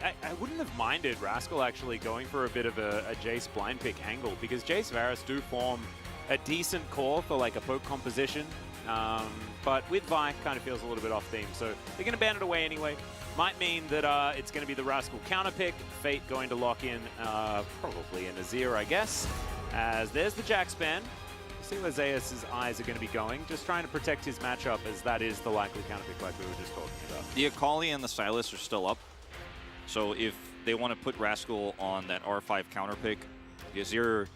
I wouldn't have minded Rascal actually going for a bit of a Jace blind pick angle, because Jace Varus do form a decent core for like a poke composition, but with Vi kind of feels a little bit off theme, so they're going to ban it away anyway. Might mean that it's going to be the Rascal counter pick, Fate going to lock in probably an Azir, I guess, as there's the Jax ban. See where Zeus' eyes are going to be going, just trying to protect his matchup, as that is the likely counter pick like we were just talking about. The Akali and the Sylas are still up. So if they want to put Rascal on that R5 counter pick, the Azir,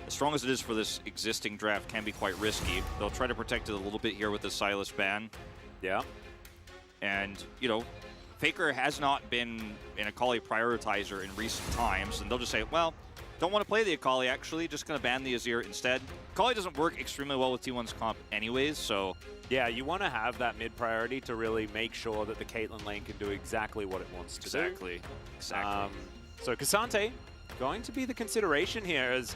as strong as it is for this existing draft, can be quite risky. They'll try to protect it a little bit here with the Sylas ban. Yeah. And, you know, Faker has not been an Akali prioritizer in recent times, and they'll just say, well, don't want to play the Akali, actually, just going to ban the Azir instead. Akali doesn't work extremely well with T1's comp anyways, so... Yeah, you want to have that mid-priority to really make sure that the Caitlyn lane can do exactly what it wants to do. Exactly. So Cassante going to be the consideration here, as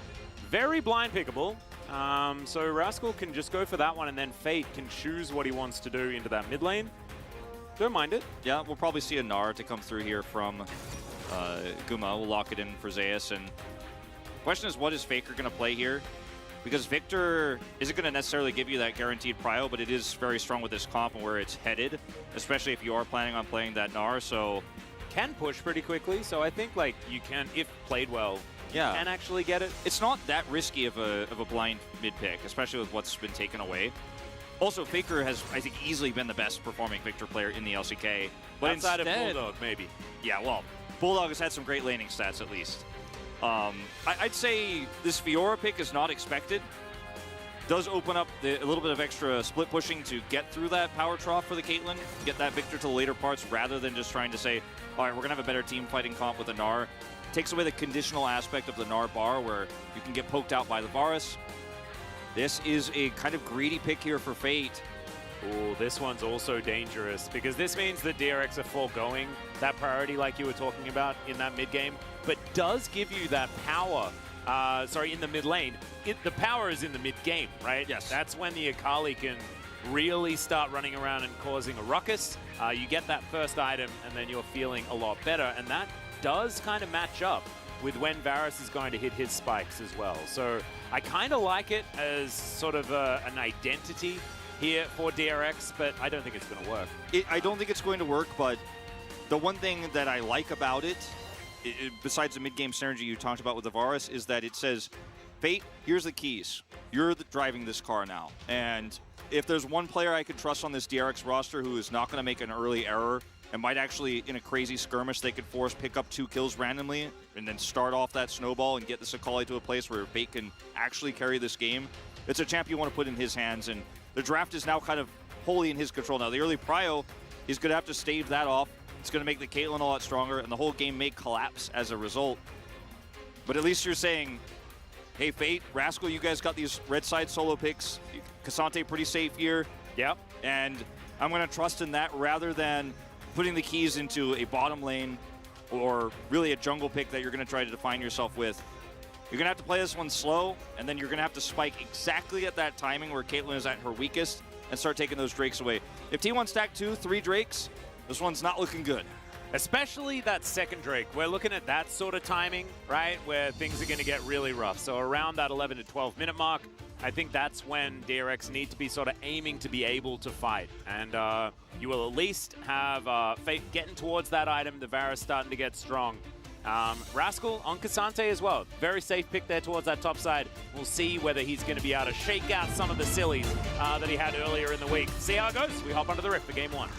very blind pickable. So Rascal can just go for that one, and then Fate can choose what he wants to do into that mid lane. Don't mind it. Yeah, we'll probably see a Gnar to come through here from Guma. We'll lock it in for Zeus, and question is, what is Faker going to play here? Because Victor isn't going to necessarily give you that guaranteed prio, but it is very strong with this comp and where it's headed, especially if you are planning on playing that Gnar, so... Can push pretty quickly, so I think like you can, if played well, yeah, can actually get it. It's not that risky of a blind mid pick, especially with what's been taken away. Also, Faker has, I think, easily been the best performing Victor player in the LCK. But outside instead, of Bulldog, maybe. Yeah, well, Bulldog has had some great laning stats, at least. I'd say this Fiora pick is not expected. Does open up a little bit of extra split pushing to get through that power trough for the Caitlyn, get that Victor to the later parts, rather than just trying to say, all right, we're going to have a better team fighting comp with a Gnar. Takes away the conditional aspect of the Gnar bar, where you can get poked out by the Varus. This is a kind of greedy pick here for Fate. Oh, this one's also dangerous, because this means that DRX are foregoing that priority like you were talking about in that mid game, but does give you that power, in the mid lane. The power is in the mid game, right? Yes. That's when the Akali can really start running around and causing a ruckus. You get that first item, and then you're feeling a lot better, and that does kind of match up with when Varus is going to hit his spikes as well. So I kind of like it as sort of an identity here for DRX, but I don't think it's going to work. I don't think it's going to work, but the one thing that I like about it, besides the mid-game synergy you talked about with the Varus, is that it says, Fate, here's the keys. You're driving this car now. And if there's one player I could trust on this DRX roster who is not going to make an early error and might actually, in a crazy skirmish, they could force pick up 2 kills randomly and then start off that snowball and get this Akali to a place where Fate can actually carry this game, it's a champ you want to put in his hands, and the draft is now kind of wholly in his control. Now, the early prio, he's going to have to stave that off. It's going to make the Caitlyn a lot stronger, and the whole game may collapse as a result. But at least you're saying, hey, Fate, Rascal, you guys got these red side solo picks. Cassante, pretty safe here. Yep. And I'm going to trust in that rather than putting the keys into a bottom lane or really a jungle pick that you're going to try to define yourself with. You're going to have to play this one slow, and then you're going to have to spike exactly at that timing where Caitlyn is at her weakest and start taking those Drakes away. If T1 stack 3 Drakes, this one's not looking good. Especially that second Drake. We're looking at that sort of timing, right, where things are going to get really rough. So around that 11 to 12 minute mark, I think that's when DRX need to be sort of aiming to be able to fight. And you will at least have Fate getting towards that item, the Varus starting to get strong. Rascal on Cassante as well. Very safe pick there towards that top side. We'll see whether he's going to be able to shake out some of the sillies that he had earlier in the week. See how it goes. We hop onto the Rift for game 1.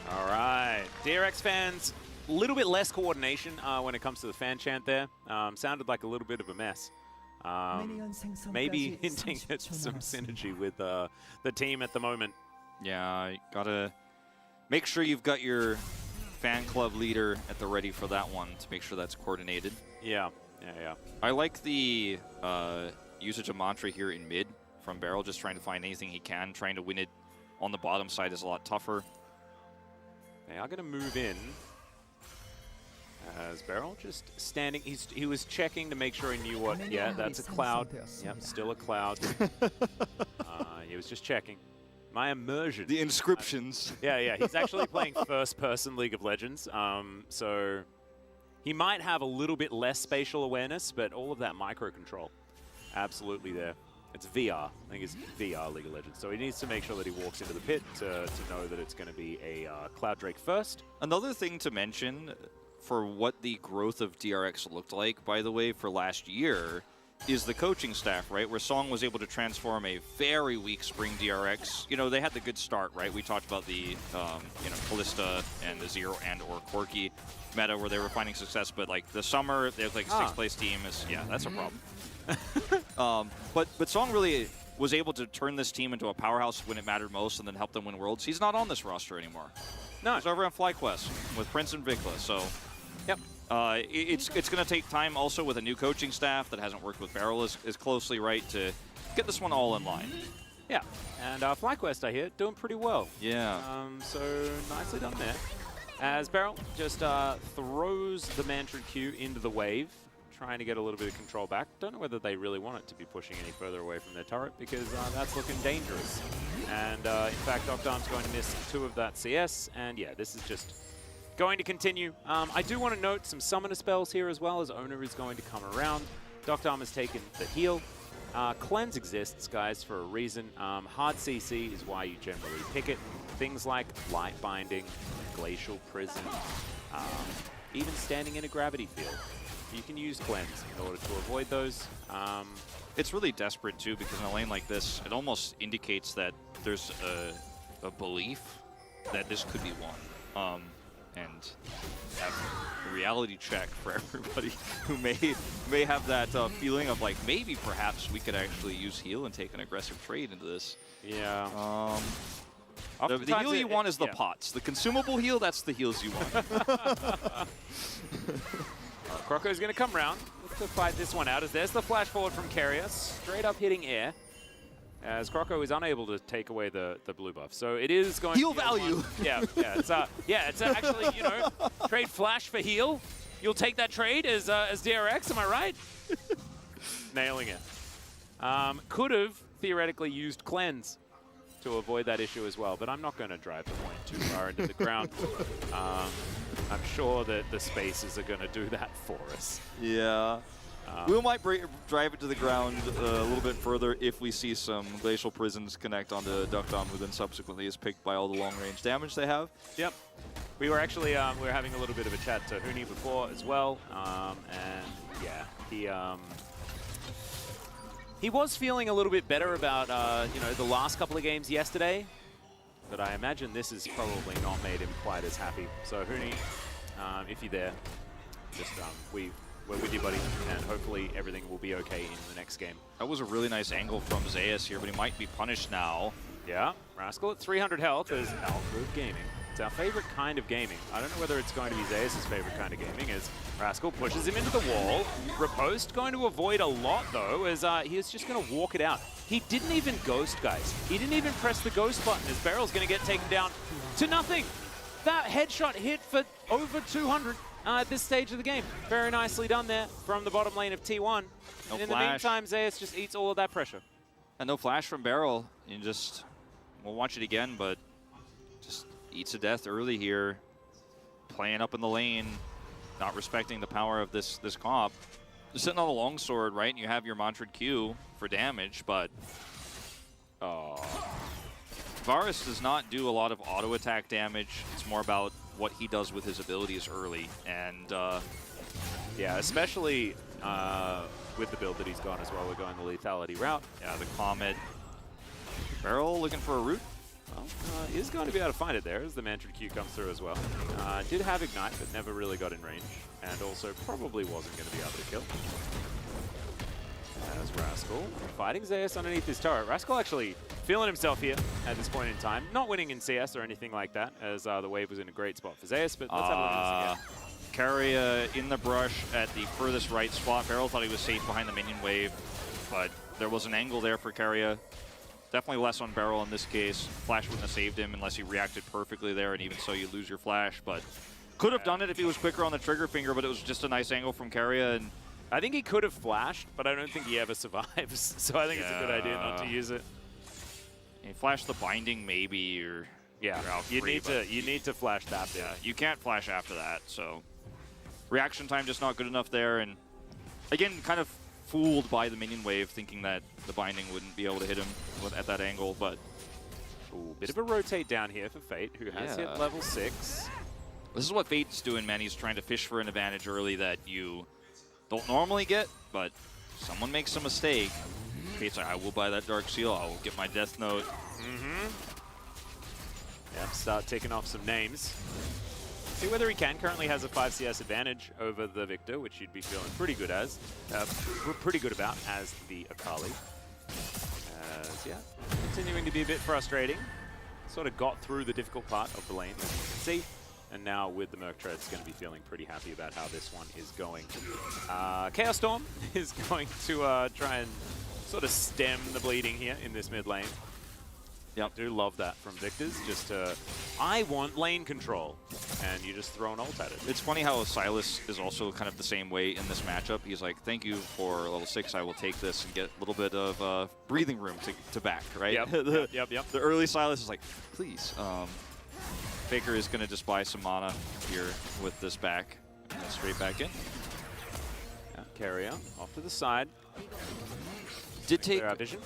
All right, DRX fans, a little bit less coordination when it comes to the fan chant there. Sounded like a little bit of a mess. Maybe hinting at some synergy with the team at the moment. Yeah, you gotta make sure you've got your fan club leader at the ready for that one to make sure that's coordinated. Yeah. I like the usage of Mantra here in mid from Beryl, just trying to find anything he can. Trying to win it on the bottom side is a lot tougher. They are going to move in. As Beryl just standing, he was checking to make sure he knew what. Yeah, that's a cloud. Yep, still a cloud. He was just checking. My immersion. The inscriptions. Yeah. He's actually playing first-person League of Legends, so he might have a little bit less spatial awareness, but all of that micro control, absolutely there. It's VR. I think it's VR League of Legends. So he needs to make sure that he walks into the pit to know that it's going to be a Cloud Drake first. Another thing to mention for what the growth of DRX looked like, by the way, for last year, is the coaching staff, right? Where Song was able to transform a very weak Spring DRX. You know, they had the good start, right? We talked about the, you know, Callista and the Zero and or Corki meta where they were finding success, but like the summer, they have like a 6th place team is, yeah, that's a problem. But Song really was able to turn this team into a powerhouse when it mattered most and then help them win Worlds. He's not on this roster anymore. No. He's over on FlyQuest with Prince and Vikla, so yep. It's going to take time also with a new coaching staff that hasn't worked with Beryl as closely, right, to get this one all in line. Yeah, and FlyQuest, I hear, doing pretty well. Yeah. So nicely done there. As Beryl just throws the Mantrid Q into the wave, trying to get a little bit of control back. Don't know whether they really want it to be pushing any further away from their turret because that's looking dangerous. And in fact, Octarm's going to miss 2 of that CS, and yeah, this is just going to continue. I do want to note some summoner spells here as well, as Owner is going to come around. Octarm has taken the heal. Cleanse exists, guys, for a reason. Hard CC is why you generally pick it. Things like Light Binding, Glacial Prison, even standing in a gravity field. You can use Cleanse in order to avoid those. It's really desperate, too, because in a lane like this, it almost indicates that there's a belief that this could be won. And have a reality check for everybody who may have that feeling of like maybe perhaps we could actually use heal and take an aggressive trade into this. Yeah. The heal you want is the pots. The consumable heal, that's the heals you want. Croco's going to come around. Look to fight this one out as there's the flash forward from Carrier, straight up hitting air. As Croco is unable to take away the blue buff. So it is going heal to value. It's actually, you know, trade flash for heal. You'll take that trade as DRX, am I right? Nailing it. Could have theoretically used Cleanse to avoid that issue as well, but I'm not going to drive the point too far into the ground. I'm sure that the spaces are going to do that for us. Yeah. We might drive it to the ground a little bit further if we see some Glacial Prisons connect onto Duckdom, who then subsequently is picked by all the long-range damage they have. Yep. We were actually we were having a little bit of a chat to Huni before as well, and yeah, he was feeling a little bit better about you know, the last couple of games yesterday, but I imagine this has probably not made him quite as happy. So Huni, if you're there, just we're with you, buddy, and hopefully everything will be okay in the next game. That was a really nice angle from Zeus here, but he might be punished now. Yeah, Rascal at 300 health is Alfred Gaming. It's our favorite kind of gaming. I don't know whether it's going to be Zeus' favorite kind of gaming, as Rascal pushes him into the wall. Riposte going to avoid a lot, though, as he is just going to walk it out. He didn't even ghost, guys. He didn't even press the ghost button, as Beryl's going to get taken down to nothing. That headshot hit for over 200 at this stage of the game. Very nicely done there from the bottom lane of T1. No and in flash. the meantime, Zeus just eats all of that pressure. And no flash from Beryl. You just, we'll watch it again, but just eats to death early here. Playing up in the lane, not respecting the power of this comp. Just sitting on the longsword, right? And you have your Mantrid Q for damage, but Varus does not do a lot of auto attack damage. It's more about what he does with his abilities early, and yeah, especially with the build that he's gone as well. We're going the lethality route. Yeah, the Comet. Beryl looking for a root. Well, is going to be able to find it there as the Mantrid Q comes through as well. Did have Ignite, but never really got in range, and also probably wasn't going to be able to kill. As Rascal fighting Zeus underneath his turret. Rascal actually feeling himself here at this point in time. Not winning in CS or anything like that, as the wave was in a great spot for Zeus, but let's have a look at this again. Carry in the brush at the furthest right spot. Beryl thought he was safe behind the minion wave, but there was an angle there for Carrier. Definitely less on Beryl in this case. Flash wouldn't have saved him unless he reacted perfectly there, and even so you lose your flash, but Could have done it if he was quicker on the trigger finger, but it was just a nice angle from Keria. And I think he could have flashed, but I don't think he ever survives. So I think it's a good idea not to use it. he flashed the binding maybe, or Yeah, you need to flash that bit. yeah, you can't flash after that. So reaction time just not good enough there. And again, kind of fooled by the minion wave, thinking that the binding wouldn't be able to hit him at that angle, but Ooh, bit of a rotate down here for Fate, who has hit level 6. this is what Fate's doing, man. He's trying to fish for an advantage early that you don't normally get, but someone makes a mistake. Fate's like, I will buy that Dark Seal, I will get my Death Note. Yep, start ticking off some names. See whether he can. Currently has a 5 CS advantage over the Victor, which you'd be feeling pretty good as, pretty good about as the Akali. Yeah, continuing to be a bit frustrating. Sort of got through the difficult part of the lane, as you can see. And now with the Merc Tread's going to be feeling pretty happy about how this one is going. Chaos Storm is going to try and sort of stem the bleeding here in this mid lane. Yep. I do love that from Victor's. Just I want lane control, and you just throw an ult at it. It's funny how Silas is also kind of the same way in this matchup. He's like, thank you for level 6, I will take this and get a little bit of breathing room to back, right? Yep, yep. The early Silas is like, please. Faker is going to just buy some mana here with this back, and then straight back in. Yeah, Carrier off to the side. Did take vision.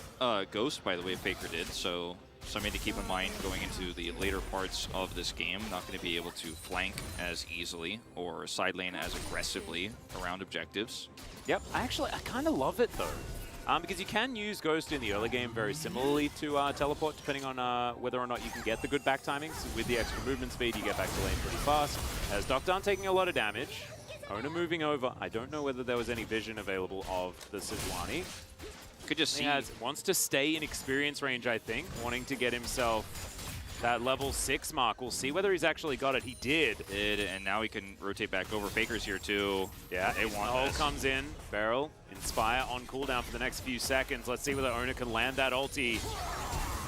Ghost, by the way, Faker did, so something to keep in mind going into the later parts of this game. Not going to be able to flank as easily or side lane as aggressively around objectives. Yep, I kind of love it though, because you can use Ghost in the early game very similarly to Teleport, depending on whether or not you can get the good back timings. With the extra movement speed, you get back to lane pretty fast. As Docdan taking a lot of damage, Ona moving over. I don't know whether there was any vision available of the Sejuani. Could just see. Wants to stay in experience range, I think, wanting to get himself that level 6 mark. We'll see whether he's actually got it. He did. And now he can rotate back over. Faker's here too. Yeah, ult comes in. Barrel, Inspire on cooldown for the next few seconds. Let's see whether Ona can land that ulti.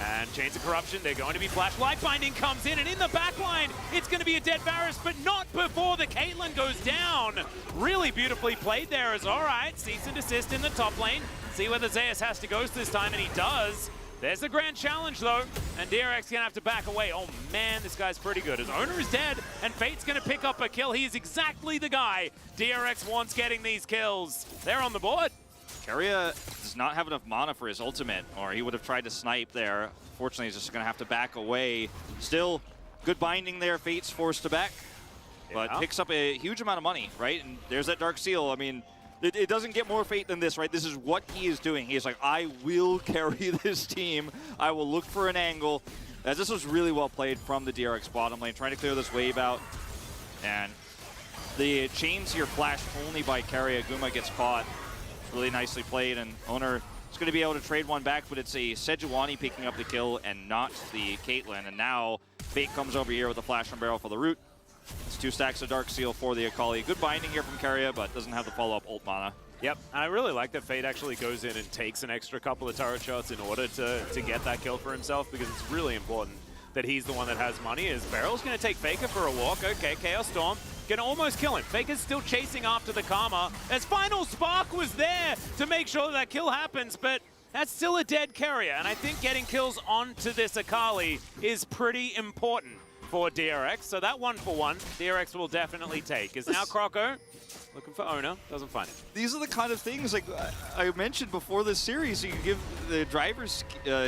And Chains of Corruption, they're going to be flashed. Light Binding comes in, and in the backline, it's going to be a dead Varus, but not before the Caitlyn goes down. Really beautifully played there as all right. Cease and desist in the top lane. See whether Zeus has to Ghost this time, and he does. There's the grand challenge, though, and DRX gonna have to back away. Oh, man, this guy's pretty good. His owner is dead, and Fate's gonna pick up a kill. He is exactly the guy DRX wants getting these kills. They're on the board. Keria does not have enough mana for his ultimate, or he would have tried to snipe there. Fortunately, he's just gonna have to back away. Still, good binding there. Fate's forced to back, but picks up a huge amount of money, right? And there's that Dark Seal. I mean, it doesn't get more Fate than this, right? This is what he is doing. He is like, I will carry this team. I will look for an angle. As this was really well played from the DRX bottom lane, trying to clear this wave out. And the chains here flashed only by Keria. Guma gets caught. Really nicely played, and Owner is going to be able to trade one back, but it's a Sejuani picking up the kill and not the Caitlyn. And now Fate comes over here with a flash from Barrel for the root. It's 2 stacks of Dark Seal for the Akali. Good binding here from Keria, but doesn't have the follow-up ult mana. Yep, and I really like that Fate actually goes in and takes an extra couple of turret shots in order to get that kill for himself, because it's really important that he's the one that has money. As Barrel's going to take Faker for a walk. Okay, Chaos Storm gonna almost kill him. Faker's still chasing after the Karma, as Final Spark was there to make sure that kill happens, but that's still a dead Keria, and I think getting kills onto this Akali is pretty important for DRX, so that 1-for-1, DRX will definitely take. Is now Croco looking for Ona, doesn't find it. These are the kind of things, like I mentioned before this series, you give the driver's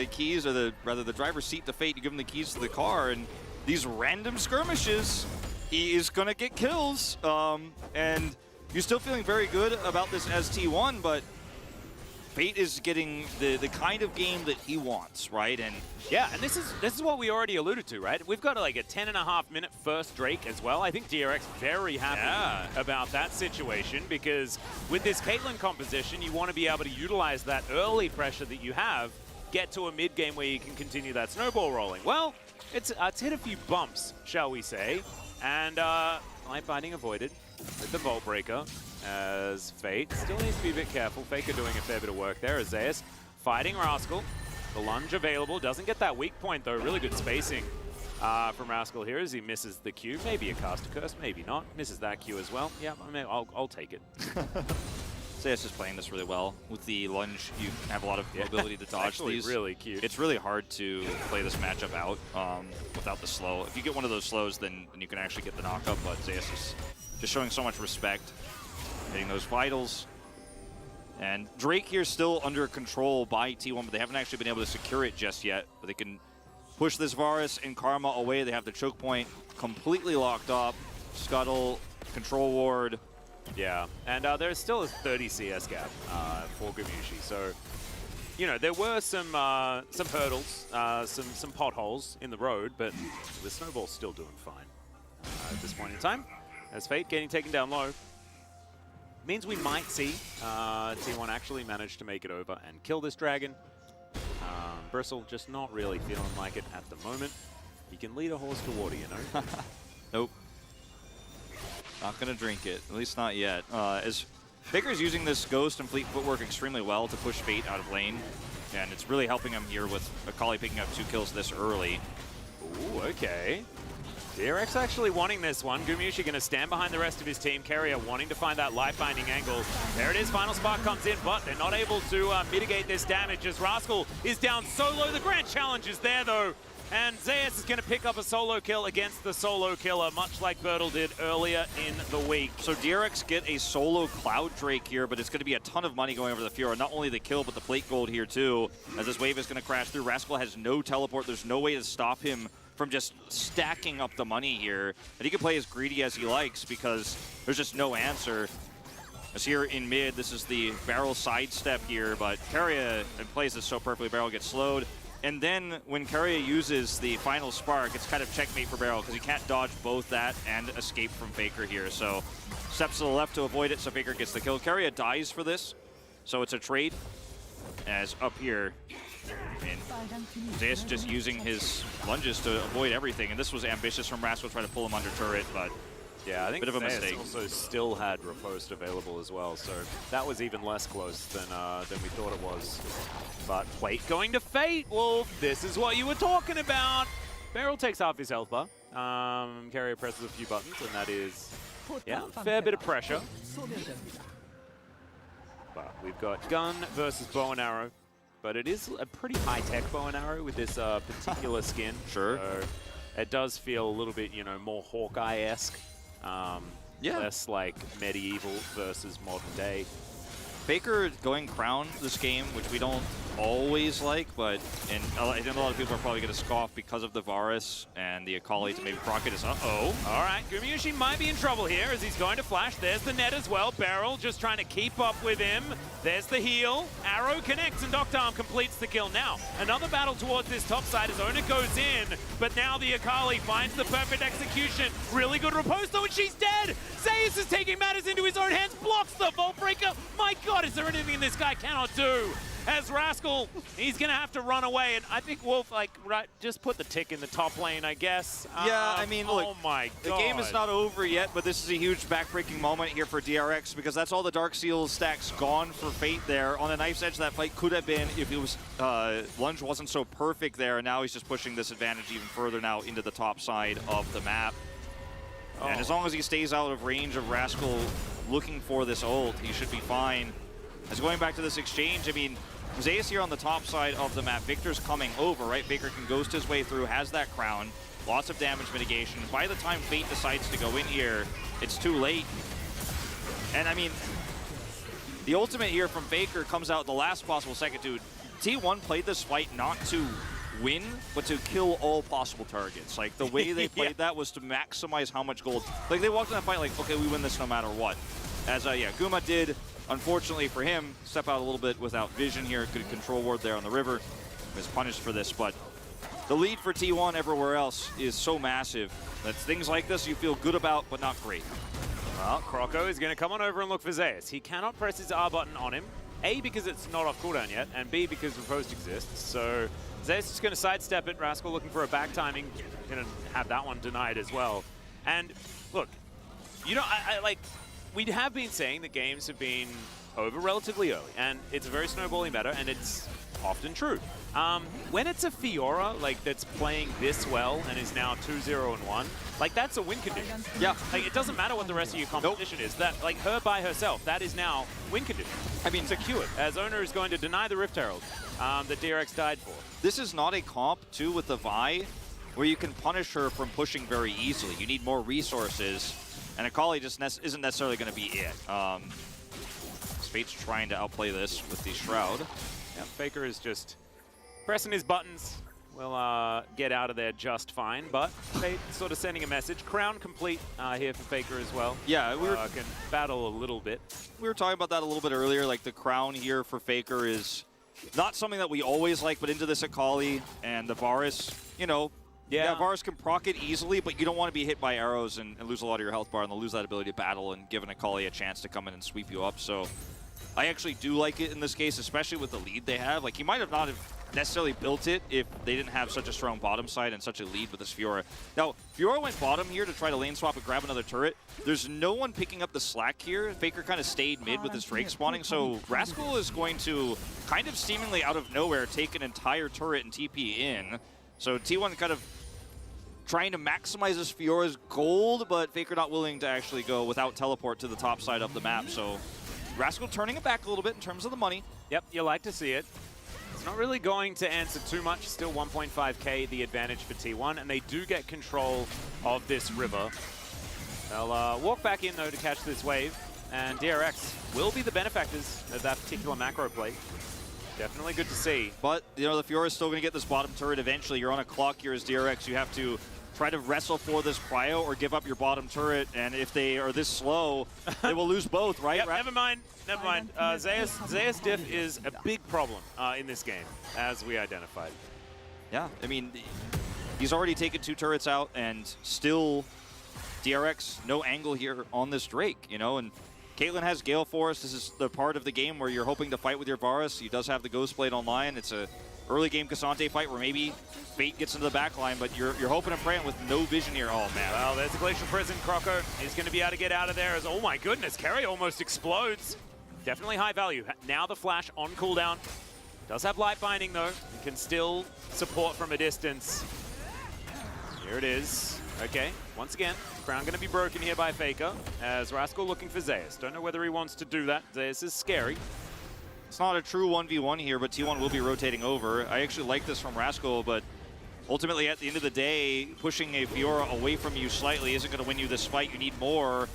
keys, or rather the driver's seat to Fate, you give him the keys to the car, and these random skirmishes, he is going to get kills, and you're still feeling very good about this ST1, but Fate is getting the kind of game that he wants, right? And yeah, and this is what we already alluded to, right? We've got like a 10.5-minute first Drake as well. I think DRX very happy about that situation, because with this Caitlyn composition, you want to be able to utilize that early pressure that you have, get to a mid game where you can continue that snowball rolling. Well, it's hit a few bumps, shall we say, and Light Binding avoided with the Vault Breaker. As Fate still needs to be a bit careful. Faker doing a fair bit of work there. As Zeus fighting Rascal. The lunge available. Doesn't get that weak point though. Really good spacing from Rascal here as he misses the Q. Maybe a caster curse, maybe not. Misses that Q as well. Yeah, I mean, I'll take it. CS is playing this really well. With the lunge, you have a lot of ability to dodge these. Really cute. It's really hard to play this matchup out without the slow. If you get one of those slows, then you can actually get the knockup, but Zeus is just showing so much respect, hitting those vitals. And Drake here still under control by T1, but they haven't actually been able to secure it just yet. But they can push this Varus and Karma away. They have the choke point completely locked up. Scuttle, control ward. Yeah, and there's still a 30 CS gap for Gamushi. So, you know, there were some hurdles, some potholes in the road, but the Snowball's still doing fine at this point in time. As Fate getting taken down low. Means we might see T1 actually manage to make it over and kill this dragon. Bristle just not really feeling like it at the moment. You can lead a horse to water, you know? Nope. Not going to drink it, at least not yet. As Faker's using this Ghost and Fleet Footwork extremely well to push Fate out of lane, and it's really helping him here with Akali picking up 2 kills this early. Ooh, okay. DRX actually wanting this one. Gumushi going to stand behind the rest of his team. Carrier wanting to find that life-binding angle. There it is, Final Spark comes in, but they're not able to mitigate this damage as Rascal is down solo. The grand challenge is there, though. And Zeus is going to pick up a solo kill against the solo killer, much like Bertle did earlier in the week. So DRX get a solo Cloud Drake here, but it's going to be a ton of money going over the Fiora. Not only the kill, but the plate gold here too, as this wave is going to crash through. Rascal has no teleport. There's no way to stop him from just stacking up the money here. And he can play as greedy as he likes because there's just no answer. As here in mid, this is the barrel sidestep here, but Carrier plays this so perfectly. Barrel gets slowed. And then when Carrier uses the final spark, it's kind of checkmate for Barrel because he can't dodge both that and escape from Faker here. So steps to the left to avoid it, so Faker gets the kill. Carrier dies for this, so it's a trade. As up here, Zeus just using his lunges to avoid everything. And this was ambitious from Rascal to try to pull him under turret, but yeah, I think bit of a Zeus mistake. Also still had Riposte available as well, so that was even less close than we thought it was. But Plate going to Fate. Well, this is what you were talking about. Beryl takes half his health bar. Carrier presses a few buttons, and that is, yeah, fair bit of pressure. But we've got gun versus bow and arrow. But it is a pretty high-tech bow and arrow with this particular skin. Sure. So it does feel a little bit, you know, more Hawkeye-esque. Yeah. Less like medieval versus modern day. Faker going crown this game, which we don't always like, but I think a lot of people are probably going to scoff because of the Varus and the Akali to maybe proc it as uh-oh. All right, Gumushi might be in trouble here as he's going to flash. There's the net as well. Beryl just trying to keep up with him. There's the heal. Arrow connects and Doctarm completes the kill. Now, another battle towards this top side as Ona goes in, but now the Akali finds the perfect execution. Really good riposte though, and she's dead! Zeus is taking matters into his own hands, blocks the Vault Breaker. My God, is there anything this guy cannot do? As Rascal, he's going to have to run away, and I think Wolf, like, right, just put the tick in the top lane, I guess. Yeah, I mean, look, oh my God. The game is not over yet, but this is a huge backbreaking moment here for DRX because that's all the Dark Seal stacks gone for Fate there. On the knife's edge, that fight could have been if it was Lunge wasn't so perfect there, and now he's just pushing this advantage even further now into the top side of the map. Oh. And as long as he stays out of range of Rascal looking for this ult, he should be fine. As going back to this exchange, I mean, Zeus here on the top side of the map. Victor's coming over, right? Faker can ghost his way through, has that crown. Lots of damage mitigation. By the time Fate decides to go in here, it's too late. And I mean, the ultimate here from Faker comes out the last possible second, dude. T1 played this fight not to win, but to kill all possible targets. Like, the way they played that was to maximize how much gold. Like, they walked in that fight like, okay, we win this no matter what. As, yeah, Guma did, unfortunately for him, step out a little bit without vision here. Good control ward there on the river. Was punished for this, but the lead for T1 everywhere else is so massive that things like this you feel good about, but not great. Well, Croco is going to come on over and look for Zeus. He cannot press his R button on him. A, because it's not off cooldown yet, and B, because Riposte exists. So Zeus is going to sidestep it. Rascal looking for a back timing. Going to have that one denied as well. And look, you know, like, we have been saying that games have been over relatively early, and it's a very snowballing meta, and it's often true. When it's a Fiora like that's playing this well and is now 2-0-1, like that's a win condition. Yeah. Like it doesn't matter what the rest of your competition is. That like her by herself, that is now win condition. I mean, secured. As owner is going to deny the Rift Herald that DRX died for. This is not a comp too with the Vi where you can punish her from pushing very easily. You need more resources, and Akali just isn't necessarily going to be it. Fate's trying to outplay this with the Shroud. Yeah, Faker is just pressing his buttons. We'll get out of there just fine, but Fate sort of sending a message. Crown complete here for Faker as well. Yeah, we can battle a little bit. We were talking about that a little bit earlier. Like the crown here for Faker is not something that we always like, but into this Akali and the Varus, you know, yeah, Varus can proc it easily, but you don't want to be hit by arrows and lose a lot of your health bar, and they'll lose that ability to battle and give an Akali a chance to come in and sweep you up. So I actually do like it in this case, especially with the lead they have. Like, he might have not have necessarily built it if they didn't have such a strong bottom side and such a lead with this Fiora. Now, Fiora went bottom here to try to lane swap and grab another turret. There's no one picking up the slack here. Faker kind of stayed mid with his Drake spawning, so Rascal is going to kind of seemingly out of nowhere take an entire turret and TP in. So T1 kind of trying to maximize this Fiora's gold, but Faker not willing to actually go without teleport to the top side of the map. So Rascal turning it back a little bit in terms of the money. Yep, you like to see it. It's not really going to answer too much. Still 1.5k the advantage for T1, and they do get control of this river. They'll walk back in, though, to catch this wave, and DRX will be the benefactors of that particular macro play. Definitely good to see. But, you know, the Fiora is still going to get this bottom turret eventually. You're on a clock here as DRX. You have to try to wrestle for this cryo or give up your bottom turret, and if they are this slow, they will lose both, right? Yep, never mind. Zeus diff is a big problem in this game, as we identified. Yeah, I mean, he's already taken 2 turrets out, and still DRX, no angle here on this Drake, you know, and Caitlyn has Gale Force. This is the part of the game where you're hoping to fight with your Varus. He does have the Ghost Blade online. It's a early game Cassante fight where maybe Fate gets into the back line, but you're hoping and praying with no vision here. Oh, man. Well, there's a Glacial Prison. Croco is going to be able to get out of there as, oh my goodness, Kerry almost explodes. Definitely high value. Now the flash on cooldown. Does have light binding, though. It can still support from a distance. Here it is. Okay, once again, crown going to be broken here by Faker, as Rascal looking for Zeus. Don't know whether he wants to do that. Zeus is scary. It's not a true 1v1 here, but T1 will be rotating over. I actually like this from Rascal, but ultimately at the end of the day, pushing a Fiora away from you slightly isn't going to win you this fight. You need more.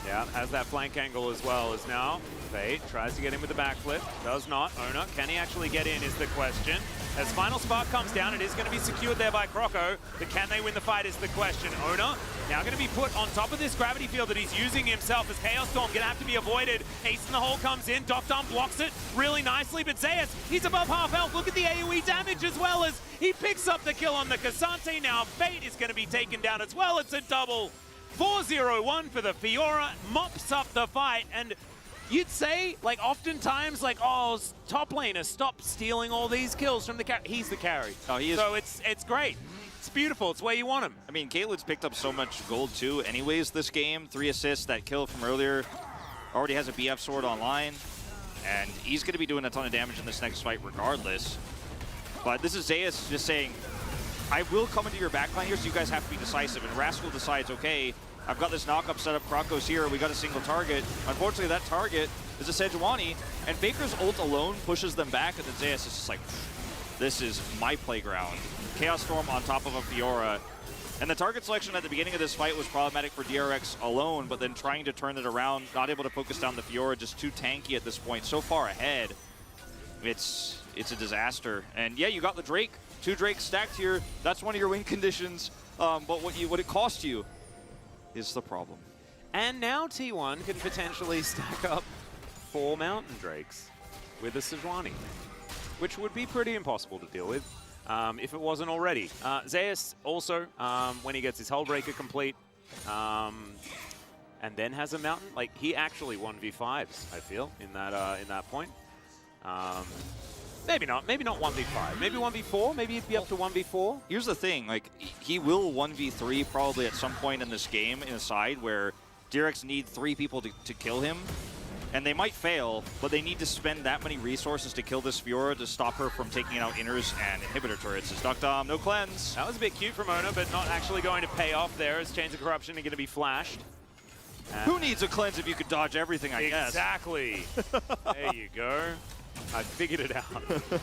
Yeah, has that flank angle as well as now. Fate tries to get in with the backflip. Does not. Ona, can he actually get in is the question. As Final Spark comes down, it is going to be secured there by Croco. But can they win the fight is the question. Ona now going to be put on top of this gravity field that he's using himself as Chaos Storm going to have to be avoided. Ace in the hole comes in. Docton blocks it really nicely. But Zeus, he's above half health. Look at the AoE damage as well as he picks up the kill on the Cassante. Now Fate is going to be taken down as well. It's a double. 4-0-1 for the Fiora, mops up the fight, and you'd say, like, oftentimes, like, oh, top laner, stop stealing all these kills from the carry. He's the carry. Oh, he is. So it's great. It's beautiful. It's where you want him. I mean, Caitlyn's picked up so much gold, too, anyways, this game. 3 assists, that kill from earlier. Already has a BF sword online, and he's going to be doing a ton of damage in this next fight regardless. But this is Zeus just saying, I will come into your backline here, so you guys have to be decisive. And Rascal decides, okay, I've got this knock-up set up, Croco's here, we got a single target. Unfortunately, that target is a Sejuani, and Faker's ult alone pushes them back, and then Zeus is just like, this is my playground. Chaos Storm on top of a Fiora. And the target selection at the beginning of this fight was problematic for DRX alone, but then trying to turn it around, not able to focus down the Fiora, just too tanky at this point, so far ahead. It's a disaster. And yeah, you got the Drake. 2 Drakes stacked here. That's one of your win conditions. But what it cost you is the problem. And now T1 can potentially stack up 4 Mountain Drakes with a Sejuani, which would be pretty impossible to deal with if it wasn't already. Zeus also, when he gets his Hullbreaker complete, and then has a Mountain, like he actually 1v5s, I feel, in that point. Maybe not 1v5, maybe 1v4, maybe he'd be up to 1v4. Here's the thing, like, he will 1v3 probably at some point in this game in a side where DRX need 3 people to kill him. And they might fail, but they need to spend that many resources to kill this Fiora to stop her from taking out inners and inhibitor turrets. As Duckdom, no cleanse. That was a bit cute from Ona, but not actually going to pay off there as Chains of Corruption are going to be flashed. Who needs a cleanse if you could dodge everything, I guess? Exactly. There you go. I figured it out.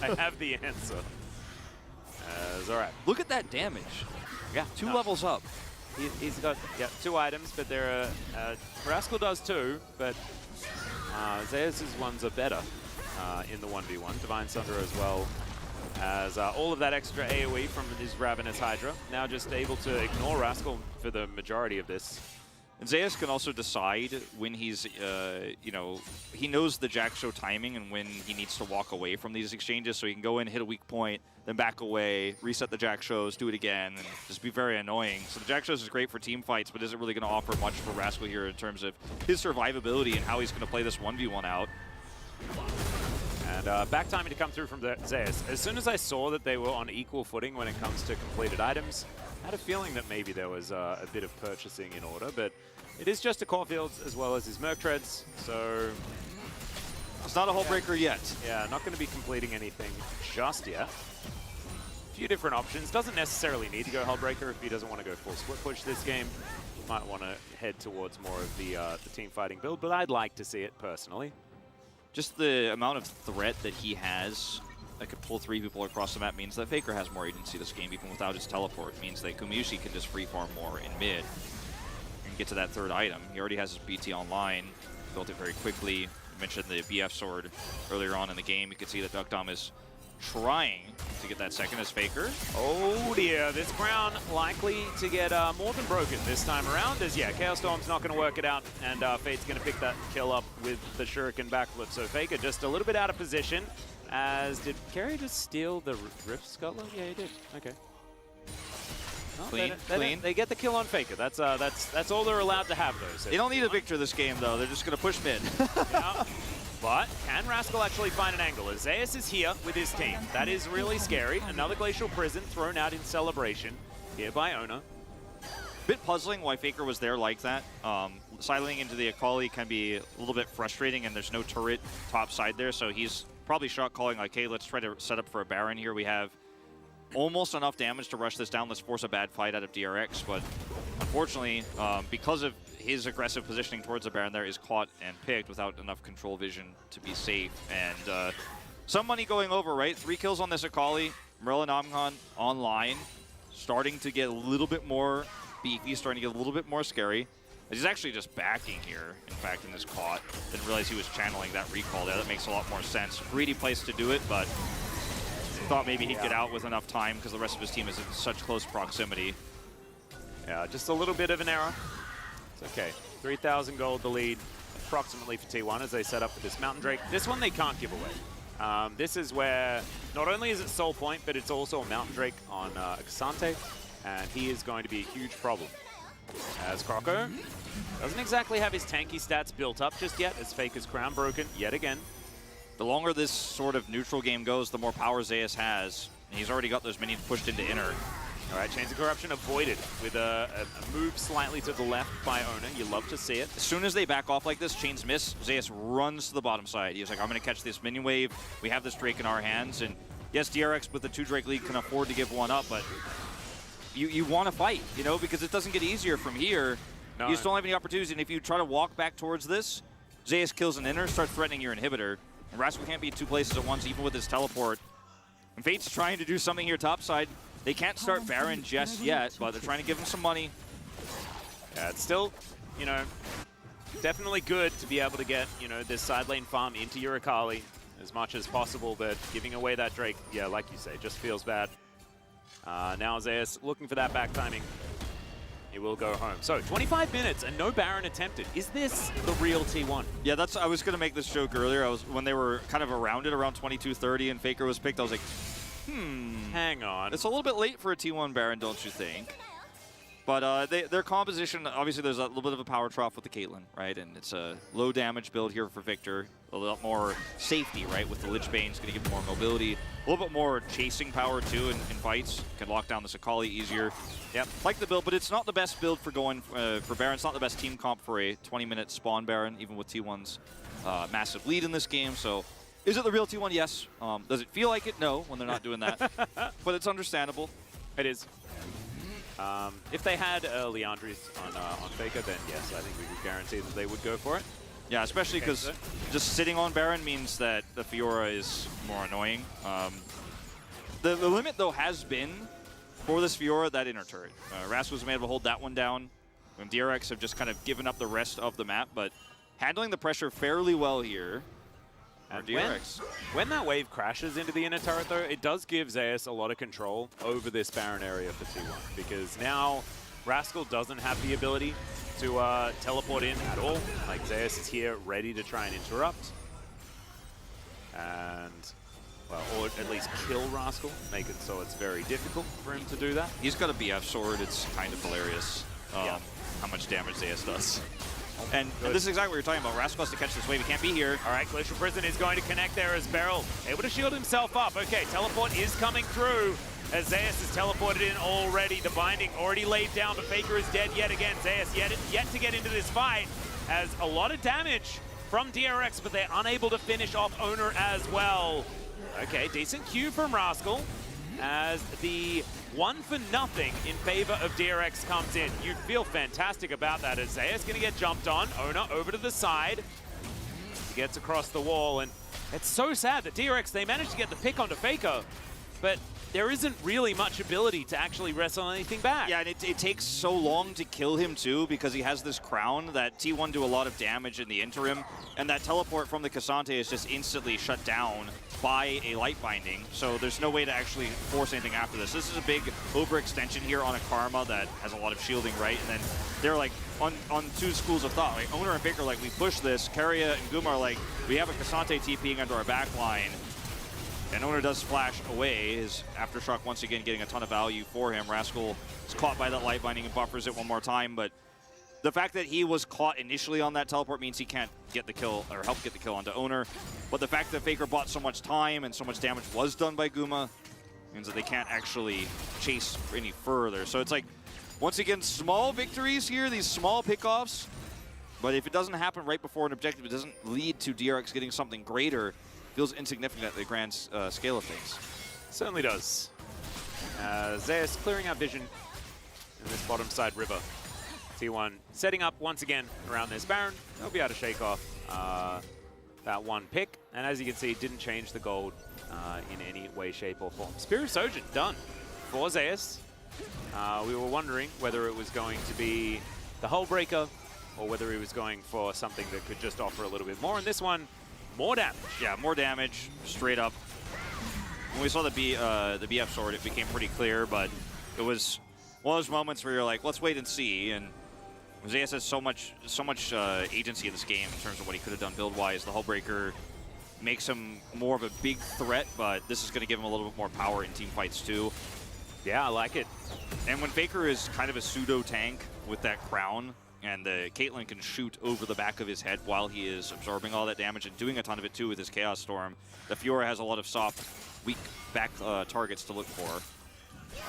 I have the answer. All right. Look at that damage. Yeah. Two levels up. He's got 2 items, but there are Rascal does too, but Zeus' ones are better in the 1v1. Divine Sunder as well as all of that extra AoE from his Ravenous Hydra. Now just able to ignore Rascal for the majority of this. And Zeus can also decide when he's, you know, he knows the Jack Show timing and when he needs to walk away from these exchanges, so he can go in, hit a weak point, then back away, reset the Jack Shows, do it again, and just be very annoying. So the Jack Shows is great for team fights, but isn't really going to offer much for Rascal here in terms of his survivability and how he's going to play this 1v1 out. And back timing to come through from Zeus. As soon as I saw that they were on equal footing when it comes to completed items, I had a feeling that maybe there was a bit of purchasing in order, but it is just a Caulfields as well as his Merc Treads, so it's not a hull breaker yet. Yeah, not going to be completing anything just yet. A few different options. Doesn't necessarily need to go hull breaker if he doesn't want to go full split push this game. He might want to head towards more of the team fighting build, but I'd like to see it personally. Just the amount of threat that he has that could pull 3 people across the map means that Faker has more agency this game, even without his teleport. It means that Kumiushi can just free farm more in mid and get to that 3rd item. He already has his BT online, built it very quickly. You mentioned the BF sword earlier on in the game. You can see that Duckdom is trying to get that 2nd as Faker. Oh dear, this crown likely to get more than broken this time around, as Chaos Storm's not going to work it out, and Fate's going to pick that kill up with the Shuriken backflip. So Faker just a little bit out of position. As did Kerry just steal the Rift Scuttler? Yeah, he did. Okay. Oh, Clean. They get the kill on Faker. That's all they're allowed to have, though. So they don't need a victor this game, though. They're just going to push mid. Yeah. But can Rascal actually find an angle? As Zeus is here with his team. That is really scary. Another Glacial Prison thrown out in celebration here by Ona. Bit puzzling why Faker was there like that. Siloing into the Akali can be a little bit frustrating, and there's no turret top side there, so he's probably shot calling like, hey, let's try to set up for a Baron here. We have almost enough damage to rush this down. Let's force a bad fight out of DRX, but unfortunately, because of his aggressive positioning towards the Baron there, is caught and picked without enough control vision to be safe. And some money going over, right? 3 kills on this Akali. Merlin Amkhan online, starting to get a little bit more beefy, starting to get a little bit more scary. He's actually just backing here, in fact, in this caught. Didn't realize he was channeling that recall there. That makes a lot more sense. Greedy place to do it, but thought maybe he'd get out with enough time because the rest of his team is in such close proximity. Yeah, just a little bit of an error. It's okay. 3,000 gold the lead, approximately for T1 as they set up for this Mountain Drake. This one they can't give away. This is where not only is it Soul Point, but it's also a Mountain Drake on Xante, and he is going to be a huge problem. As Croco doesn't exactly have his tanky stats built up just yet, as Faker's crown broken yet again. The longer this sort of neutral game goes, the more power Zeus has. And he's already got those minions pushed into inner. All right, Chains of Corruption avoided with a move slightly to the left by Ona. You love to see it. As soon as they back off like this, Chains miss, Zeus runs to the bottom side. He's like, I'm going to catch this minion wave. We have this Drake in our hands. And yes, DRX with the 2 Drake lead can afford to give one up, but you want to fight, you know, because it doesn't get easier from here. No. You just don't have any opportunities, and if you try to walk back towards this, Zeus kills an inner, starts threatening your inhibitor. And Rascal can't be in 2 places at once, even with his teleport. And Fate's trying to do something here topside. They can't start Baron just yet, but they're trying to give him some money. Yeah, it's still, you know, definitely good to be able to get, you know, this side lane farm into your Akali as much as possible, but giving away that Drake, yeah, like you say, just feels bad. Now Zeus looking for that back timing. He will go home. So 25 minutes and no Baron attempted. Is this the real T1? Yeah, I was going to make this joke earlier. When they were kind of around it, around 22:30, and Faker was picked, I was like, hang on. It's a little bit late for a T1 Baron, don't you think? But their composition, obviously there's a little bit of a power trough with the Caitlyn, right? And it's a low damage build here for Victor. A lot more safety, right? With the Lich Bane's going to give more mobility. A little bit more chasing power, too, in fights. Can lock down this Akali easier. Yep, like the build, but it's not the best build for going for Baron. It's not the best team comp for a 20-minute spawn Baron, even with T1's massive lead in this game. So is it the real T1? Yes. Does it feel like it? No, when they're not doing that. But it's understandable. It is. If they had Leandris on Faker, then yes, I think we could guarantee that they would go for it. Yeah, especially because just sitting on Baron means that the Fiora is more annoying. The limit, though, has been for this Fiora that inner turret. Rascal was able to hold that one down when DRX have just kind of given up the rest of the map, but handling the pressure fairly well here. And when that wave crashes into the inner turret, though, it does give Zeus a lot of control over this Baron area for T1, because now Rascal doesn't have the ability to teleport in at all. Like, Zeus is here ready to try and interrupt. And, well, or at least kill Rascal, make it so it's very difficult for him to do that. He's got a BF sword. It's kind of hilarious how much damage Zeus does. And this is exactly what you're talking about. Rascal has to catch this wave. He can't be here. All right, Glacial Prison is going to connect there as Beryl able to shield himself up. Okay, teleport is coming through as Zeus is teleported in already. The binding already laid down, but Faker is dead yet again. Zeus yet to get into this fight as a lot of damage from DRX, but they're unable to finish off Owner as well. Okay, decent Q from Rascal as the 1-for-0 in favor of DRX comes in. You feel fantastic about that as Zeus going to get jumped on. Owner over to the side. He gets across the wall, and it's so sad that DRX, they managed to get the pick onto Faker, but there isn't really much ability to actually wrestle anything back. Yeah, and it takes so long to kill him, too, because he has this crown that T1 do a lot of damage in the interim, and that teleport from the Cassante is just instantly shut down by a light binding, so there's no way to actually force anything after this. This is a big overextension here on a Karma that has a lot of shielding, right? And then they're like on two schools of thought. Like Owner and Faker, like, we push this. Keria and Guma are like, we have a Cassante TPing under our back line. And Owner does flash away. His Aftershock once again getting a ton of value for him. Rascal is caught by that light binding and buffers it one more time, but the fact that he was caught initially on that teleport means he can't get the kill or help get the kill onto Owner. But the fact that Faker bought so much time and so much damage was done by Guma means that they can't actually chase any further. So it's like, once again, small victories here, these small pickoffs. But if it doesn't happen right before an objective, it doesn't lead to DRX getting something greater. Feels insignificant at the grand scale of things. Certainly does. Zeus clearing out vision in this bottom side river. T1 setting up once again around this Baron. They'll be able to shake off that one pick. And as you can see, didn't change the gold in any way, shape, or form. Spirit Sojourn done for Zeus. We were wondering whether it was going to be the Hullbreaker or whether he was going for something that could just offer a little bit more. In this one, more damage. Yeah, more damage, straight up. When we saw the BF sword, it became pretty clear, but it was one of those moments where you're like, let's wait and see. And Zeus has so much agency in this game in terms of what he could have done build-wise. The Hullbreaker makes him more of a big threat, but this is going to give him a little bit more power in team fights too. Yeah, I like it. And when Faker is kind of a pseudo-tank with that crown, and the Caitlyn can shoot over the back of his head while he is absorbing all that damage and doing a ton of it too with his Chaos Storm, the Fiora has a lot of soft, weak back targets to look for.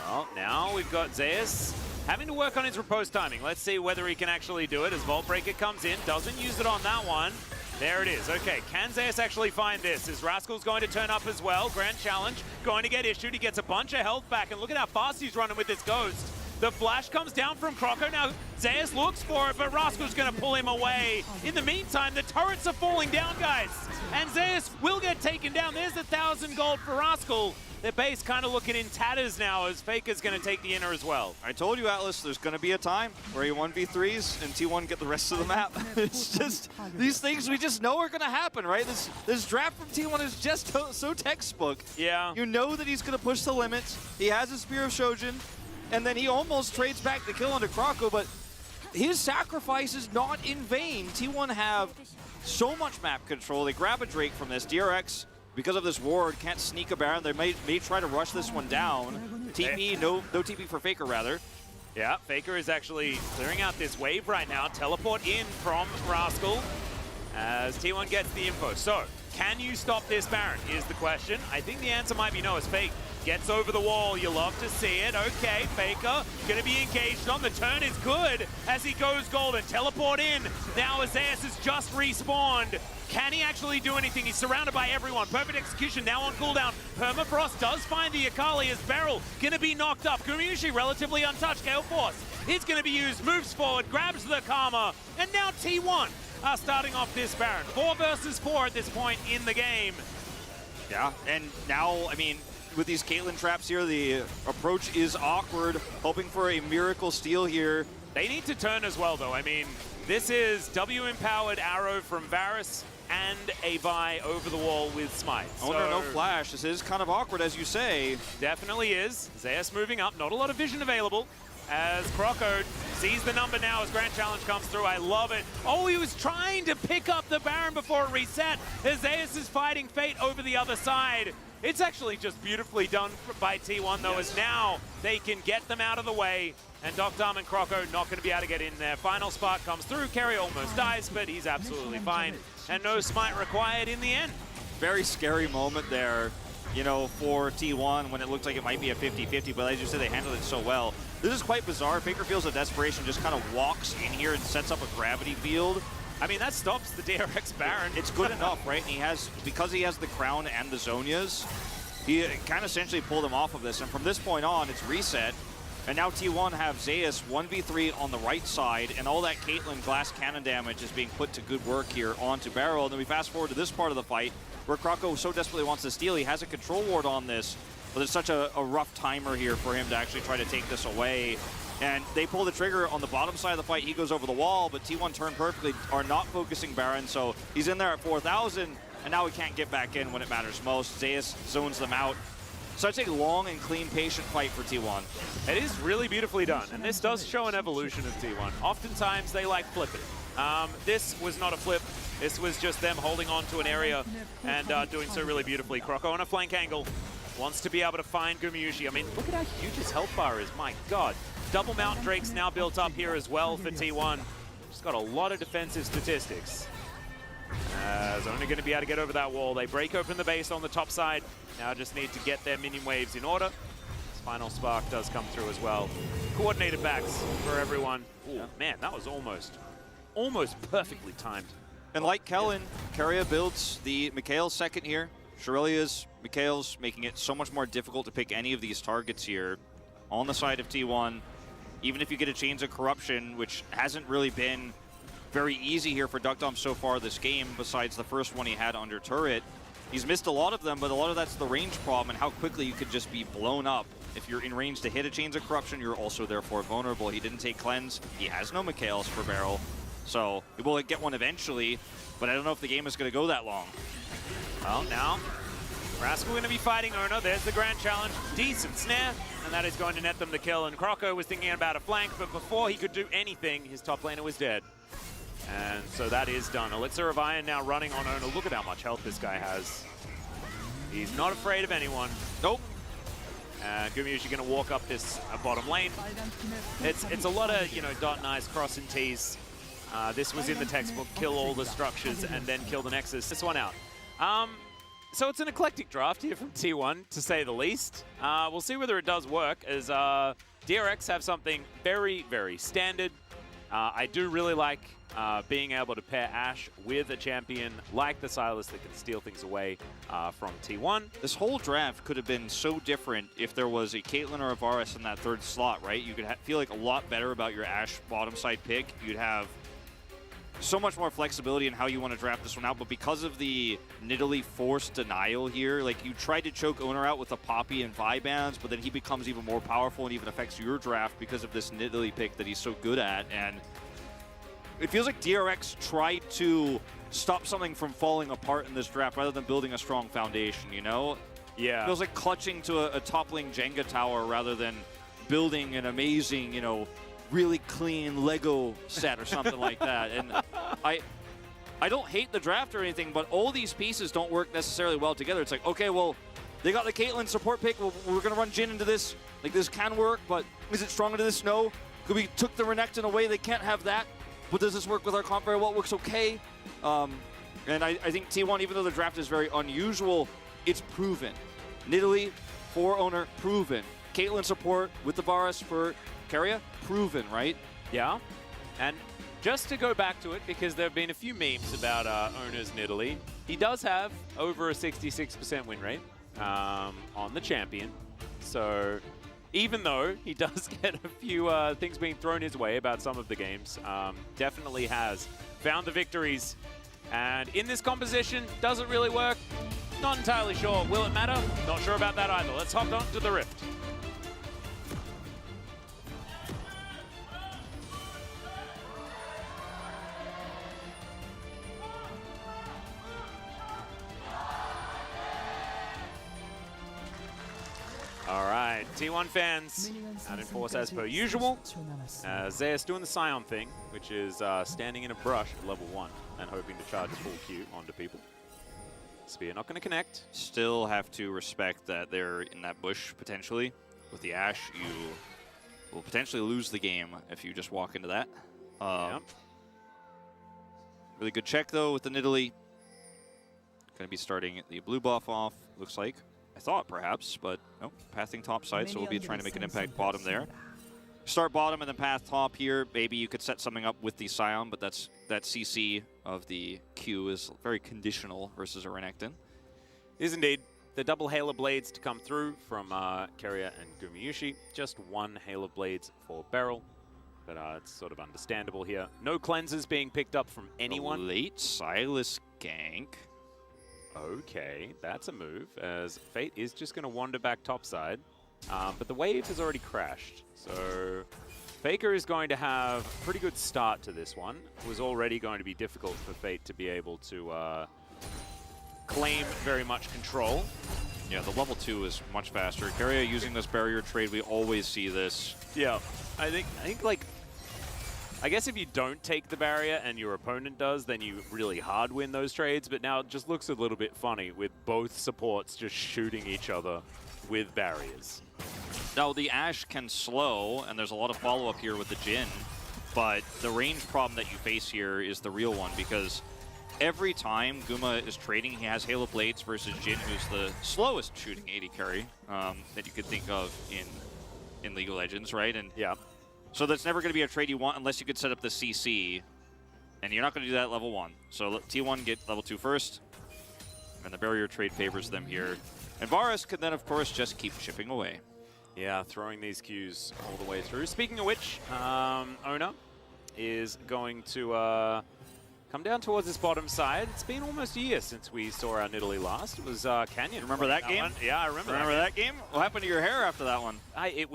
Well, now we've got Zeus having to work on his repose timing. Let's see whether he can actually do it as Vault Breaker comes in. Doesn't use it on that one. There it is. Okay, can Zeus actually find this? Is Rascal's going to turn up as well? Grand Challenge going to get issued. He gets a bunch of health back, and look at how fast he's running with this Ghost. The flash comes down from Croco. Now, Zeus looks for it, but Rascal's going to pull him away. In the meantime, the turrets are falling down, guys. And Zeus will get taken down. There's 1,000 gold for Rascal. Their base kind of looking in tatters now as Faker's going to take the inner as well. I told you, Atlas, there's going to be a time where you 1v3s and T1 get the rest of the map. It's just, these things we just know are going to happen, right? This draft from T1 is just so textbook. Yeah. You know that he's going to push the limits. He has his Spear of Shojin. And then he almost trades back the kill onto Croco, but his sacrifice is not in vain. T1 have so much map control. They grab a Drake from this. DRX, because of this ward, can't sneak a Baron. They may try to rush this one down. TP, no TP for Faker, rather. Yeah, Faker is actually clearing out this wave right now. Teleport in from Rascal as T1 gets the info. So, can you stop this Baron is the question. I think the answer might be no, as Gets over the wall, you love to see it. Okay, Faker gonna be engaged on. The turn is good as he goes golden. Teleport in. Now Azayas has just respawned. Can he actually do anything? He's surrounded by everyone. Perfect execution now on cooldown. Permafrost does find the Akali as Beryl gonna be knocked up. Gumayusi relatively untouched. Gale Force is gonna be used, moves forward, grabs the Karma, and now T1 are starting off this Baron. 4 versus 4 at this point in the game. Yeah, and now, I mean, with these Caitlyn traps here, the approach is awkward, hoping for a miracle steal here. They need to turn as well, though. I mean, this is W-empowered arrow from Varus and a Vi over the wall with Smite. No flash. This is kind of awkward, as you say. Definitely is. Zayas moving up. Not a lot of vision available as Croco sees the number now as Grand Challenge comes through. I love it. Oh, he was trying to pick up the Baron before it reset. Zayas is fighting Fate over the other side. It's actually just beautifully done by T1, though, as now they can get them out of the way. And Docdom and Croco not going to be able to get in there. Final spark comes through. Kerry almost dies, but he's absolutely fine. And no smite required in the end. Very scary moment there, you know, for T1 when it looked like it might be a 50-50, but as you said, they handled it so well. This is quite bizarre. Faker feels a desperation, just kind of walks in here and sets up a gravity field. I mean, that stops the DRX Baron. It's good enough, right? And he has, because he has the crown and the Zhonya's, he kind of essentially pulled him off of this. And from this point on, it's reset. And now T1 have Zayas 1v3 on the right side, and all that Caitlyn glass cannon damage is being put to good work here onto Beryl. And then we fast forward to this part of the fight, where Croco so desperately wants to steal. He has a control ward on this, but it's such a rough timer here for him to actually try to take this away. And they pull the trigger on the bottom side of the fight. He goes over the wall, but T1 turned perfectly, are not focusing Baron, so he's in there at 4,000, and now he can't get back in when it matters most. Zayas zones them out. Such a long and clean, patient fight for T1. It is really beautifully done, and this does show an evolution of T1. Oftentimes, they like flipping. This was not a flip. This was just them holding on to an area and doing so really beautifully. Croco on a flank angle. Wants to be able to find Gumayusi. I mean, look at how huge his health bar is. My God. Double Mount Drake's now built up here as well for T1. Just got a lot of defensive statistics. Is only going to be able to get over that wall. They break open the base on the top side. Now just need to get their minion waves in order. This final spark does come through as well. Coordinated backs for everyone. Ooh, man, that was almost perfectly timed. And like Kellen, Keria builds the Mikhail's second here. Shirelia's, Mikhail's, making it so much more difficult to pick any of these targets here on the side of T1. Even if you get a Chains of Corruption, which hasn't really been very easy here for Duckdom so far this game, besides the first one he had under turret. He's missed a lot of them, but a lot of that's the range problem and how quickly you could just be blown up. If you're in range to hit a Chains of Corruption, you're also therefore vulnerable. He didn't take Cleanse. He has no Mikhail's for Beryl. So he will get one eventually, but I don't know if the game is going to go that long. Well, now, Rascal going to be fighting Ona. There's the Grand Challenge. Decent snare, and that is going to net them the kill. And Croco was thinking about a flank, but before he could do anything, his top laner was dead. And so that is done. Elixir of Iron now running on Ona. Look at how much health this guy has. He's not afraid of anyone. Nope. Gumayusi going to walk up this bottom lane. It's a lot of, you know, dot and I's, cross and T's. This was in the textbook, kill all the structures and then kill the Nexus. This one out. So it's an eclectic draft here from T1, to say the least. We'll see whether it does work, as DRX have something very, very standard. I do really like being able to pair Ashe with a champion like the Sylas that can steal things away from T1. This whole draft could have been so different if there was a Caitlyn or a Varus in that third slot, right? You could feel like a lot better about your Ashe bottom side pick. You'd have so much more flexibility in how you want to draft this one out, but because of the Nidalee forced denial here, like you tried to choke Owner out with the Poppy and Vi bans, but then he becomes even more powerful and even affects your draft because of this Nidalee pick that he's so good at. And it feels like DRX tried to stop something from falling apart in this draft rather than building a strong foundation, you know? Yeah. It feels like clutching to a toppling Jenga tower rather than building an amazing, you know, really clean Lego set or something like that. And I don't hate the draft or anything, but all these pieces don't work necessarily well together. It's like, okay, well, they got the Caitlyn support pick. Well, we're going to run Jhin into this. Like, this can work, but is it strong into this? No. Could we took the Renekton away? They can't have that. But does this work with our comp very well? It works okay. And I think T1, even though the draft is very unusual, it's proven. Nidalee, for Owner, proven. Caitlyn support with the Varus for Keria, proven, right? Yeah, and just to go back to it, because there have been a few memes about Owner's Nidalee, he does have over a 66% win rate on the champion. So even though he does get a few things being thrown his way about some of the games, definitely has found the victories. And in this composition, does it really work? Not entirely sure. Will it matter? Not sure about that either. Let's hop on to the Rift. All right, T1 fans out in force as per usual. Zeus doing the Scion thing, which is standing in a brush at level 1 and hoping to charge a full Q onto people. Spear not going to connect. Still have to respect that they're in that bush potentially. With the Ashe, you will potentially lose the game if you just walk into that. Yep. Really good check though with the Nidalee. Going to be starting the blue buff off, looks like. I thought perhaps, but no, pathing top side, so we'll be trying to make an impact bottom there. Start bottom and then path top here. Maybe you could set something up with the Scion, but that CC of the Q is very conditional versus a Renekton. Is indeed. The double Hail of Blades to come through from Keria and Gumayusi. Just one Hail of Blades for Beryl, but it's sort of understandable here. No cleansers being picked up from anyone. A late Silas gank. Okay, that's a move, as Fate is just going to wander back topside. But the wave has already crashed, so Faker is going to have a pretty good start to this one. It was already going to be difficult for Fate to be able to claim very much control. Yeah, the level 2 is much faster. Keria using this barrier trade, we always see this. Yeah, I think like, I guess if you don't take the barrier and your opponent does, then you really hard win those trades, but now it just looks a little bit funny with both supports just shooting each other with barriers. Now, the Ashe can slow, and there's a lot of follow-up here with the Jhin, but the range problem that you face here is the real one, because every time Guma is trading, he has Halo Blades versus Jhin, who's the slowest shooting AD carry that you could think of in League of Legends, right? And yeah. So that's never going to be a trade you want unless you could set up the CC, and you're not going to do that at level 1. So T1 get level 2 first, and the barrier trade favors them here. And Varus could then, of course, just keep chipping away. Yeah, throwing these Qs all the way through. Speaking of which, Owner is going to come down towards this bottom side. It's been almost a year since we saw our Nidalee last. It was Canyon. Remember that game? One. Yeah, I remember that game. What happened to your hair after that one? It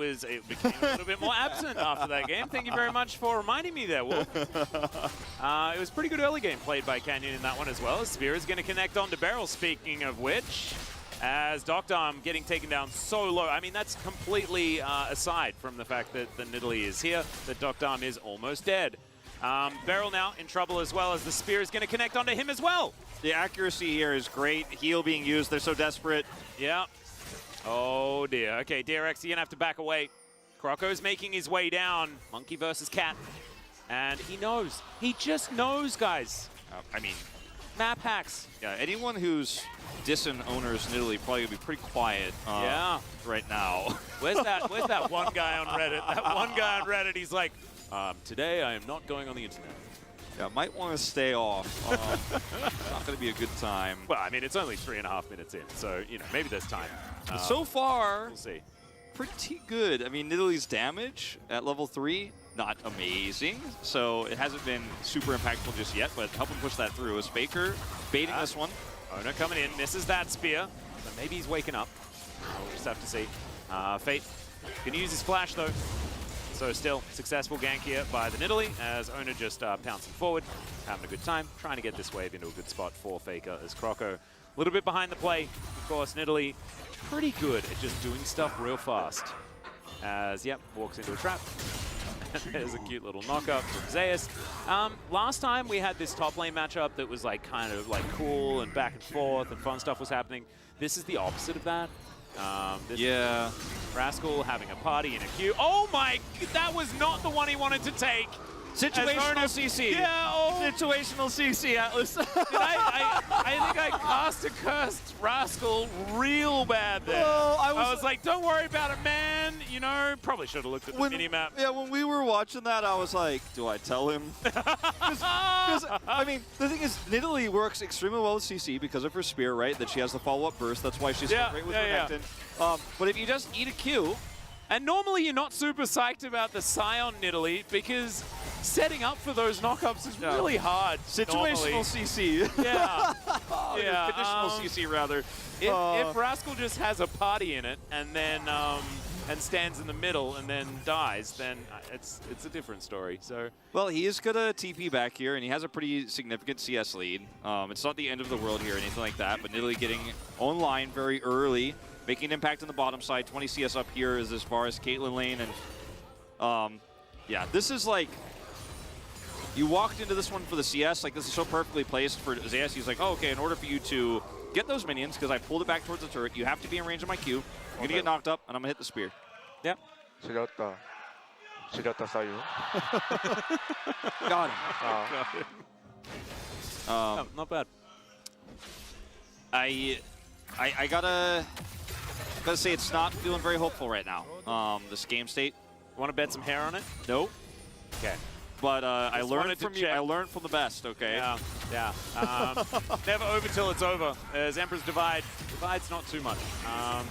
became a little bit more absent after that game. Thank you very much for reminding me there, Wolf. It was pretty good early game played by Canyon in that one as well. Spear is going to connect onto Beryl, speaking of which, as Doctarm getting taken down so low. I mean, that's completely aside from the fact that the Nidalee is here, that Doctarm is almost dead. Beryl now in trouble as well, as the spear is going to connect onto him as well. The accuracy here is great. Heal being used. They're so desperate. Yeah. Oh, dear. Okay, DRX, you're going to have to back away. Crocco's making his way down. Monkey versus cat. And he knows. He just knows, guys. I mean, map hacks. Yeah, anyone who's dissing Owner's Nidalee probably going to be pretty quiet right now. Where's that one guy on Reddit? That one guy on Reddit, he's like, today I am not going on the internet. Yeah, might want to stay off. Not going to be a good time. Well, I mean, it's only 3.5 minutes in, so, you know, maybe there's time. So far, we'll see. Pretty good. I mean, Nidalee's damage at level 3, not amazing. So it hasn't been super impactful just yet, but help him push that through. Is Faker baiting this one? Owner coming in, misses that spear. So maybe he's waking up. We'll just have to see. Fate can use his flash, though. So still, successful gank here by the Nidalee, as Owner just pouncing forward, having a good time, trying to get this wave into a good spot for Faker, as Crocco a little bit behind the play. Of course, Nidalee pretty good at just doing stuff real fast. As, yep, walks into a trap. There's a cute little knock-up from Zeus. Last time we had this top lane matchup that was like kind of like cool and back and forth and fun stuff was happening. This is the opposite of that. Rascal having a party in a queue. Oh my, that was not the one he wanted to take. Situational CC. Yeah, oh. Situational CC, Atlas. I think I cast a cursed Rascal real bad there. Well, I was like, don't worry about it, man. You know, probably should have looked at the minimap. Yeah, when we were watching that, I was like, do I tell him? Because, I mean, the thing is, Nidalee works extremely well with CC because of her spear, right? That she has the follow-up burst. That's why she's so great with Renekton. But if you just eat a Q, and normally you're not super psyched about the Scion Nidalee because setting up for those knockups is really hard. Situational CC. Yeah. Yeah. Conditional CC, rather. If Rascal just has a party in it and then and stands in the middle and then dies, then it's a different story. So well, he is gonna TP back here, and he has a pretty significant CS lead. It's not the end of the world here or anything like that, but Nidalee getting online very early, making an impact on the bottom side. 20 CS up here is as far as Caitlyn lane, and yeah, this is like, you walked into this one for the CS, like this is so perfectly placed for Zeus. He's like, oh, okay, in order for you to get those minions, because I pulled it back towards the turret, you have to be in range of my Q. I'm gonna get knocked up, and I'm gonna hit the spear. Yeah. 지렸다 사유. Got him. not bad. I gotta say it's not feeling very hopeful right now. This game state. Want to bet some hair on it? Nope. Okay. But I learned from you. I learned from the best. Okay. Yeah. Never over till it's over. As Emperor's Divide. Divide's not too much.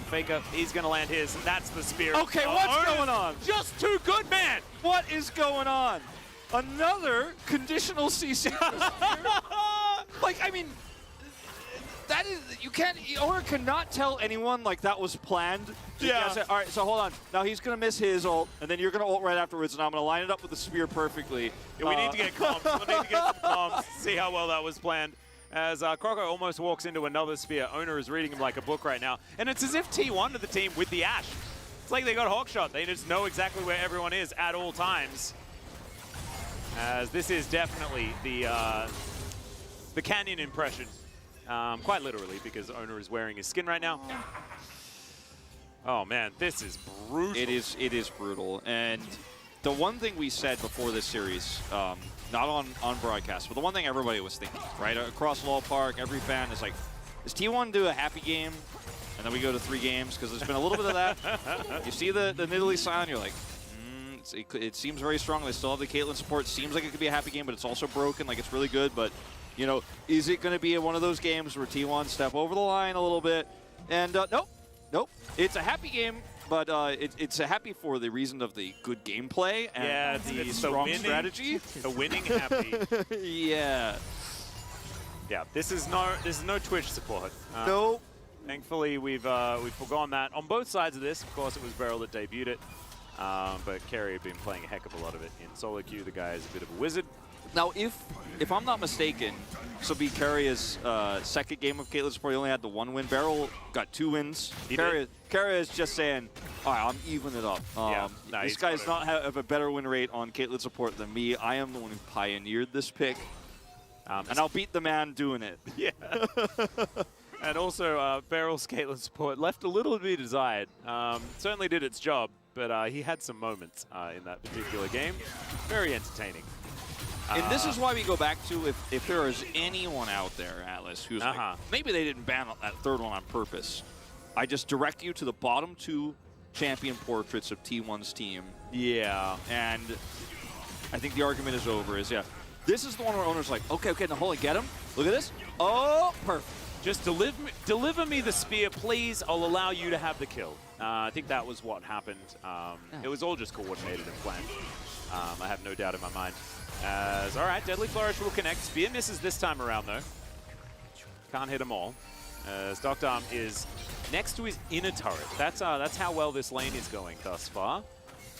Faker, he's gonna land his. That's the spear. Okay, what's going on? Just too good, man. What is going on? Another conditional CC. Like, I mean, that is, you can't, or cannot tell anyone like that was planned. Yeah. All right, so hold on. Now he's going to miss his ult, and then you're going to ult right afterwards, and I'm going to line it up with the spear perfectly. Yeah, we need to get comms. We need to get some comms, see how well that was planned. As Croco almost walks into another spear. Owner is reading him like a book right now. And it's as if T1 to the team with the Ashe. It's like they got Hawkshot. They just know exactly where everyone is at all times. As this is definitely the Canyon impression. Quite literally, because Owner is wearing his skin right now. Oh man, this is brutal. It is brutal. And the one thing we said before this series, not on broadcast, but the one thing everybody was thinking, right? Across LoL Park, every fan is like, does T1 do a happy game? And then we go to 3 games, because there's been a little bit of that. You see the Nidalee Scion, you're like, it seems very strong. They still have the Caitlyn support. Seems like it could be a happy game, but it's also broken. Like, it's really good, but you know, is it going to be one of those games where T1 step over the line a little bit? And nope. It's a happy game, but it's a happy for the reason of the good gameplay and the strong strategy. The winning happy. Yeah. Yeah. This is no Twitch support. Nope. Thankfully, we've forgone that on both sides of this. Of course, it was Beryl that debuted it, but Kerry had been playing a heck of a lot of it in solo queue. The guy is a bit of a wizard. Now, if I'm not mistaken, so be Carria's second game of Caitlyn support, he only had the 1 win. Beryl got 2 wins. Carria is just saying, all right, I'm evening it up. This guy's not have a better win rate on Caitlyn support than me. I am the one who pioneered this pick, and I'll beat the man doing it. Yeah. And also, Beryl's Caitlyn support left a little to be desired. Certainly did its job, but he had some moments in that particular game. Very entertaining. And this is why we go back to, if there is anyone out there, Atlas, who's like, maybe they didn't ban that 3rd one on purpose. I just direct you to the bottom 2 champion portraits of T1's team. Yeah. And I think the argument is over, this is the one where Owner's like, okay, now hold on, get him. Look at this. Oh, perfect. Just deliver me the spear, please. I'll allow you to have the kill. I think that was what happened. It was all just coordinated and planned. I have no doubt in my mind. All right, Deadly Flourish will connect. Spear misses this time around, though. Can't hit them all. As Doctarm is next to his inner turret. That's how well this lane is going thus far.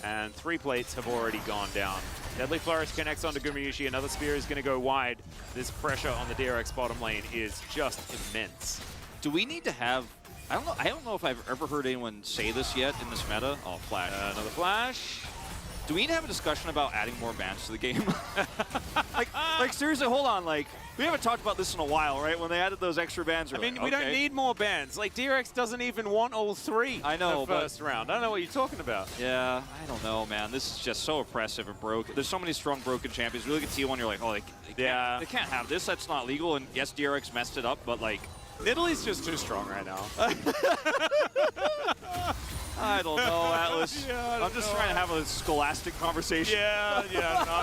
And 3 plates have already gone down. Deadly Flourish connects onto Gumayusi. Another spear is going to go wide. This pressure on the DRX bottom lane is just immense. Do we need to have... I don't know if I've ever heard anyone say this yet in this meta. Oh, flash. Another flash. Do we need to have a discussion about adding more bans to the game? like seriously, hold on. Like, we haven't talked about this in a while, right? When they added those extra bans. I mean, like, we don't need more bans. Like, DRX doesn't even want all 3 I know, in the first round. I don't know what you're talking about. Yeah, I don't know, man. This is just so oppressive and broken. There's so many strong broken champions. You look at T1, you're like, oh, they can't have this. That's not legal. And yes, DRX messed it up, but like, Italy's just too strong right now. I don't know, Atlas. Yeah, I'm just trying to have a scholastic conversation. Yeah,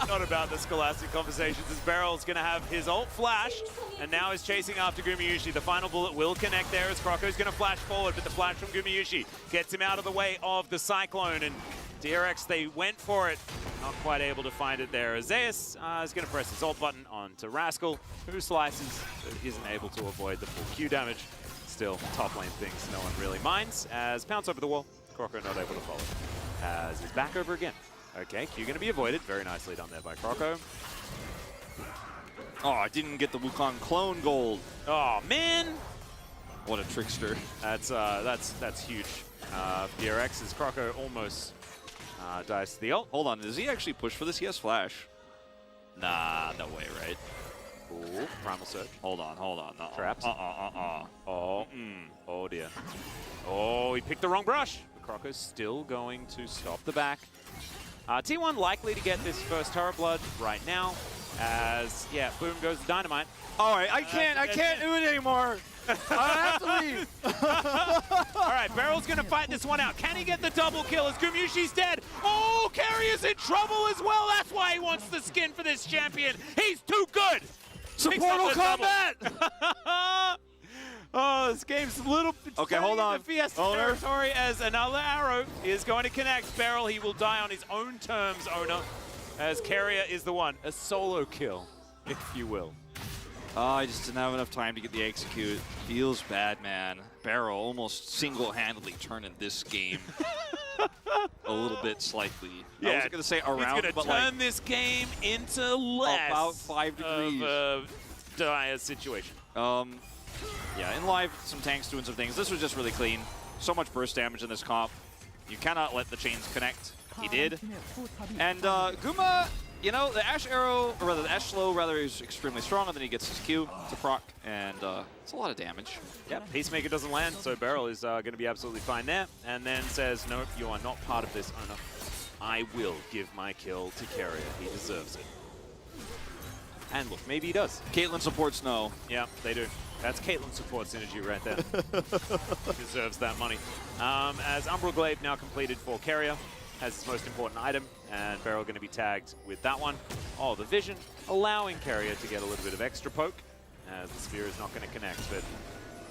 not about the scholastic conversations. As Beryl's going to have his ult flashed, and now is chasing after Gumayusi. The final bullet will connect there as Crocco's going to flash forward, but the flash from Gumayusi gets him out of the way of the Cyclone, and DRX, they went for it. Not quite able to find it there. Zeus is going to press his ult button onto Rascal, who slices, but isn't able to avoid the full Q damage. Still, top lane things no one really minds, as Pounce over the wall. Crocco not able to follow. As he's back over again. Okay, Q going to be avoided. Very nicely done there by Crocco. Oh, I didn't get the Wukong clone gold. Oh, man! What a trickster. That's huge. DRX as Crocco almost dies to the ult. Hold on, does he actually push for this? He has flash. Nah, no way, right? Ooh, Primal Surge. Hold on. No. Traps. Oh dear. Oh, he picked the wrong brush. Crocco's still going to stop the back. T1 likely to get this first turret blood right now. As, yeah, boom goes the dynamite. All right, I can't do it anymore. I have to leave. All right, Beryl's going to fight this one out. Can he get the double kill as Gumayusi's dead? Oh, Carrier's in trouble as well. That's why he wants the skin for this champion. He's too good. Supportal combat! Oh, this game's a little bit okay, hold on. Fiesta territory as another arrow is going to connect Beryl. He will die on his own terms, Owner, as Carrier is the one. A solo kill, if you will. I just didn't have enough time to get the execute. Feels bad, man. Beryl almost single-handedly turning this game a little bit slightly. Yeah, I was going to say around, he's going to turn this game into less about 5 degrees of a dire situation. Yeah, in live, some tanks doing some things. This was just really clean. So much burst damage in this comp. You cannot let the chains connect. He did. And Guma, you know, the Ash Arrow, or rather the Ash Slow, rather, is extremely strong, and then he gets his Q to proc, and it's a lot of damage. Yep, Peacemaker doesn't land, so Beryl is going to be absolutely fine there. And then says, nope, you are not part of this, Owner. I will give my kill to Carrier. He deserves it. And look, maybe he does. Caitlyn supports no. Yeah, they do. That's Caitlyn support synergy right there. Deserves that money. As Umbral Glaive now completed for Carrier, has his most important item, and Beryl going to be tagged with that one. Oh, the vision, allowing Carrier to get a little bit of extra poke, as the spear is not going to connect. But,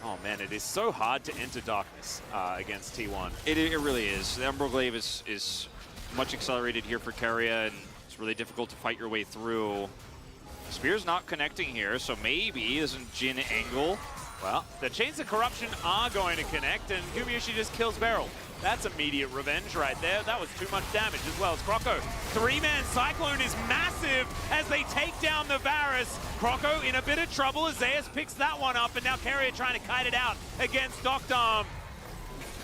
oh man, it is so hard to enter darkness against T1. It really is. The Umbral Glaive is much accelerated here for Carrier, and it's really difficult to fight your way through. Spear's not connecting here, so maybe isn't Jin angle. Well, the Chains of Corruption are going to connect, and Gumayusi just kills Beryl. That's immediate revenge right there. That was too much damage as well as Crocco. 3-man Cyclone is massive as they take down the Varus. Crocco in a bit of trouble as Zeus picks that one up, and now Carrier trying to kite it out against Doctarm.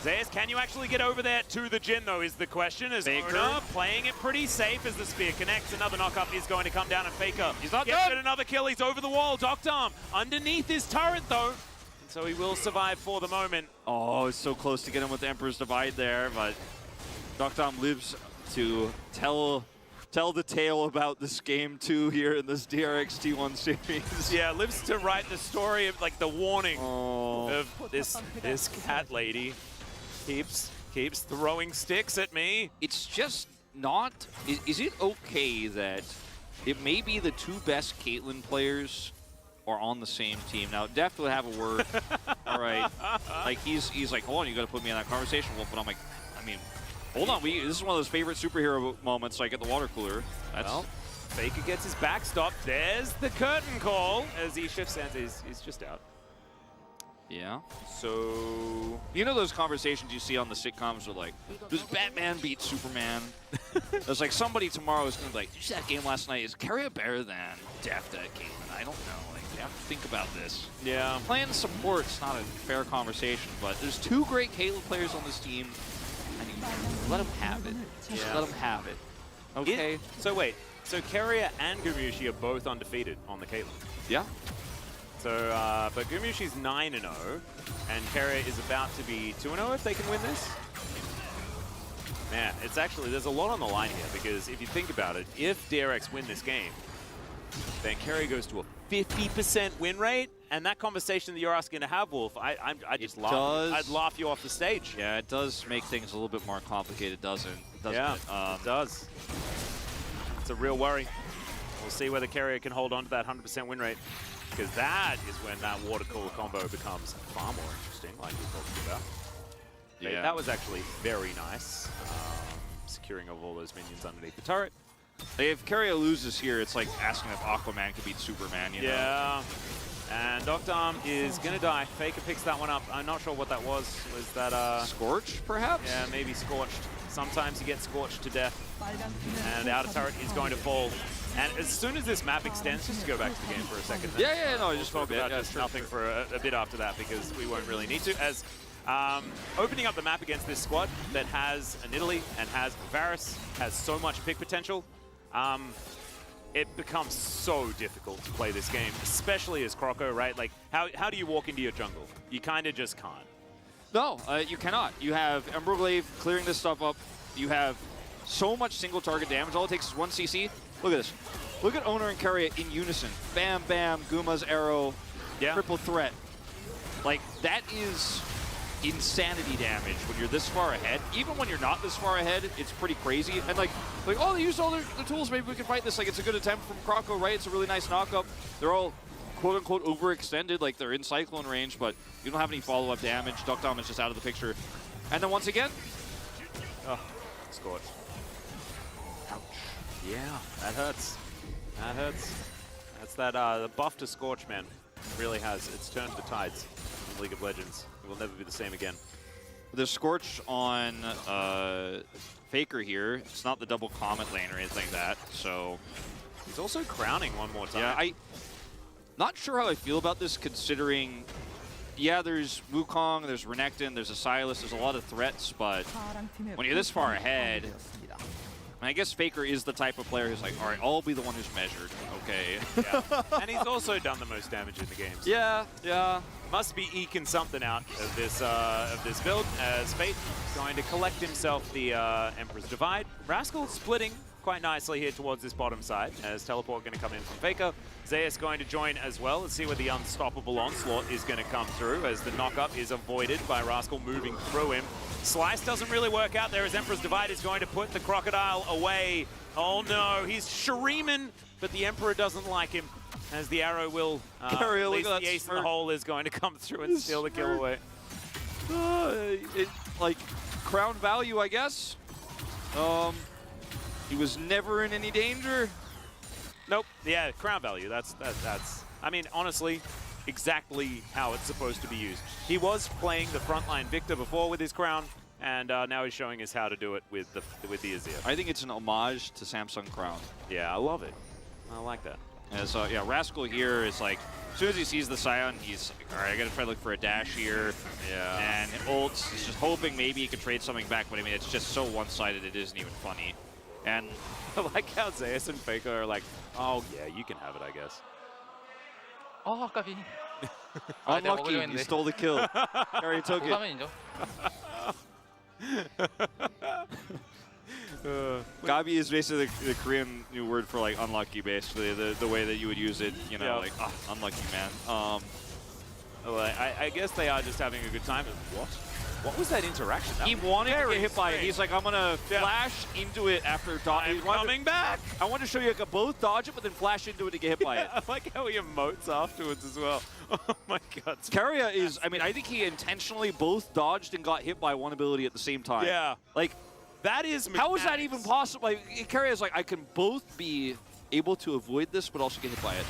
Zeus, can you actually get over there to the Jin, though, is the question. As Owner playing it pretty safe as the spear connects. Another knock-up is going to come down, and Faker he's not gets done. Another kill. He's over the wall. Doctarm underneath his turret, though. And so he will survive for the moment. Oh, it's so close to get him with the Emperor's Divide there, but Doctarm lives to tell the tale about this game too here in this DRX T1 series. Yeah, lives to write the story of, like, the warning of this cat lady. Keeps throwing sticks at me. It's just not... Is it okay that it may be the 2 best Caitlyn players are on the same team? Now, definitely have a word. All right. Like, he's like, hold on, you got to put me in that conversation. Well, but I'm like, I mean, hold on. This is one of those favorite superhero moments, like at the water cooler. Well, Faker gets his back stopped. There's the curtain call as he shifts and he's just out. Yeah. So, you know those conversations you see on the sitcoms where, like, does Batman beat Superman? There's like somebody tomorrow is going to be like, did you see that game last night? Is Carrier better than Deft at Caitlyn? I don't know. Like, you have to think about this. yeah. Playing support's not a fair conversation, but there's 2 great Caitlyn players on this team, and you let them have it. Just let them have it. Okay. So wait, so Keria and Gumushi are both undefeated on the Caitlyn. Yeah. So, but Gumushi's 9-0, and Keria is about to be 2-0 if they can win this. Man, it's actually, there's a lot on the line here, because if you think about it, if DRX win this game, then Keria goes to a 50% win rate, and that conversation that you're asking to have, Wolf, I just laugh. I'd laugh you off the stage. Yeah, it does make things a little bit more complicated, doesn't it? Yeah, it does. It's a real worry. We'll see whether Keria can hold on to that 100% win rate, because that is when that water cooler combo becomes far more interesting, like we were talking about. Yeah. That was actually very nice, securing of all those minions underneath the turret. If Keria loses here, it's like asking if Aquaman could beat Superman, you know? Yeah, and Doctarm is going to die. Faker picks that one up. I'm not sure what that was. Was that... Scorch, perhaps? Yeah, maybe Scorched. Sometimes you get Scorched to death. And outer turret is going to fall. And as soon as this map extends, just go back to the game for a second. Yeah, no, just talk about just nothing for a bit after that, because we won't really need to. As opening up the map against this squad that has an Italy and has Varus, has so much pick potential, it becomes so difficult to play this game, especially as Croco, right? Like, how do you walk into your jungle? You kind of just can't. No, you cannot. You have Emberglaive clearing this stuff up. You have so much single target damage. All it takes is 1 CC. Look at this. Look at Owner and Keria in unison. Bam, bam, Guma's arrow, triple threat. Like, that is insanity damage when you're this far ahead. Even when you're not this far ahead, it's pretty crazy. And like oh, they used all their tools, maybe we can fight this. Like, it's a good attempt from Croco, right? It's a really nice knock-up. They're all quote-unquote overextended, like they're in Cyclone range, but you don't have any follow-up damage. Doctarm is just out of the picture. And then once again, Scorch. Ouch. Yeah, that hurts. That hurts. That's that, the buff to Scorch, man, really has. It's turned the tides in League of Legends. It will never be the same again. The Scorch on Faker here. It's not the double Comet lane or anything like that, so... He's also crowning one more time. Yeah, I'm not sure how I feel about this, considering... Yeah, there's Wukong, there's Renekton, there's a Sylas, there's a lot of threats, but when you're this far ahead, I guess Faker is the type of player who's like, all right, I'll be the one who's measured, okay. Yeah. And he's also done the most damage in the games. Yeah, yeah. Must be eking something out of this build, as Fate is going to collect himself the Emperor's Divide. Rascal splitting quite nicely here towards this bottom side, as Teleport going to come in from Faker. Zeus going to join as well. Let's see where the unstoppable onslaught is going to come through, as the knock-up is avoided by Rascal moving through him. Slice doesn't really work out there, as Emperor's Divide is going to put the Crocodile away. Oh no, he's Shuriman, but the Emperor doesn't like him, as the arrow will, at least the ace in the hole is going to come through and steal the kill away. Like, crown value, I guess. He was never in any danger. Nope. Yeah, crown value. That's. I mean, honestly, exactly how it's supposed to be used. He was playing the frontline Victor before with his crown, and now he's showing us how to do it with the Azir. I think it's an homage to Samsung Crown. Yeah, I love it. I like that. And so yeah, Rascal here is like, as soon as he sees the Scion, he's like, all right, I gotta try to look for a dash here. Yeah. And ults, he's just hoping maybe he could trade something back, but I mean, it's just so one-sided, it isn't even funny. And I like how Zeus and Faker are like, oh yeah, you can have it, I guess. 아, 아깝이. unlucky, you stole the kill. Harry took it. 화면이죠. Gabi is basically the Korean new word for like unlucky, basically, the way that you would use it, you know, like, unlucky, man. Well, I guess they are just having a good time. What? What was that interaction? He wanted to get hit by it. He's like, I'm going to flash into it after dodging. Coming back! I wanted to show you I could both dodge it, but then flash into it to get hit by it. I like how he emotes afterwards as well. Oh my god. Keria is, I mean, I think he intentionally both dodged and got hit by one ability at the same time. Yeah. Like, that is mechanics. How is that even possible? Like, Keria is like, I can both be able to avoid this, but also get hit by it.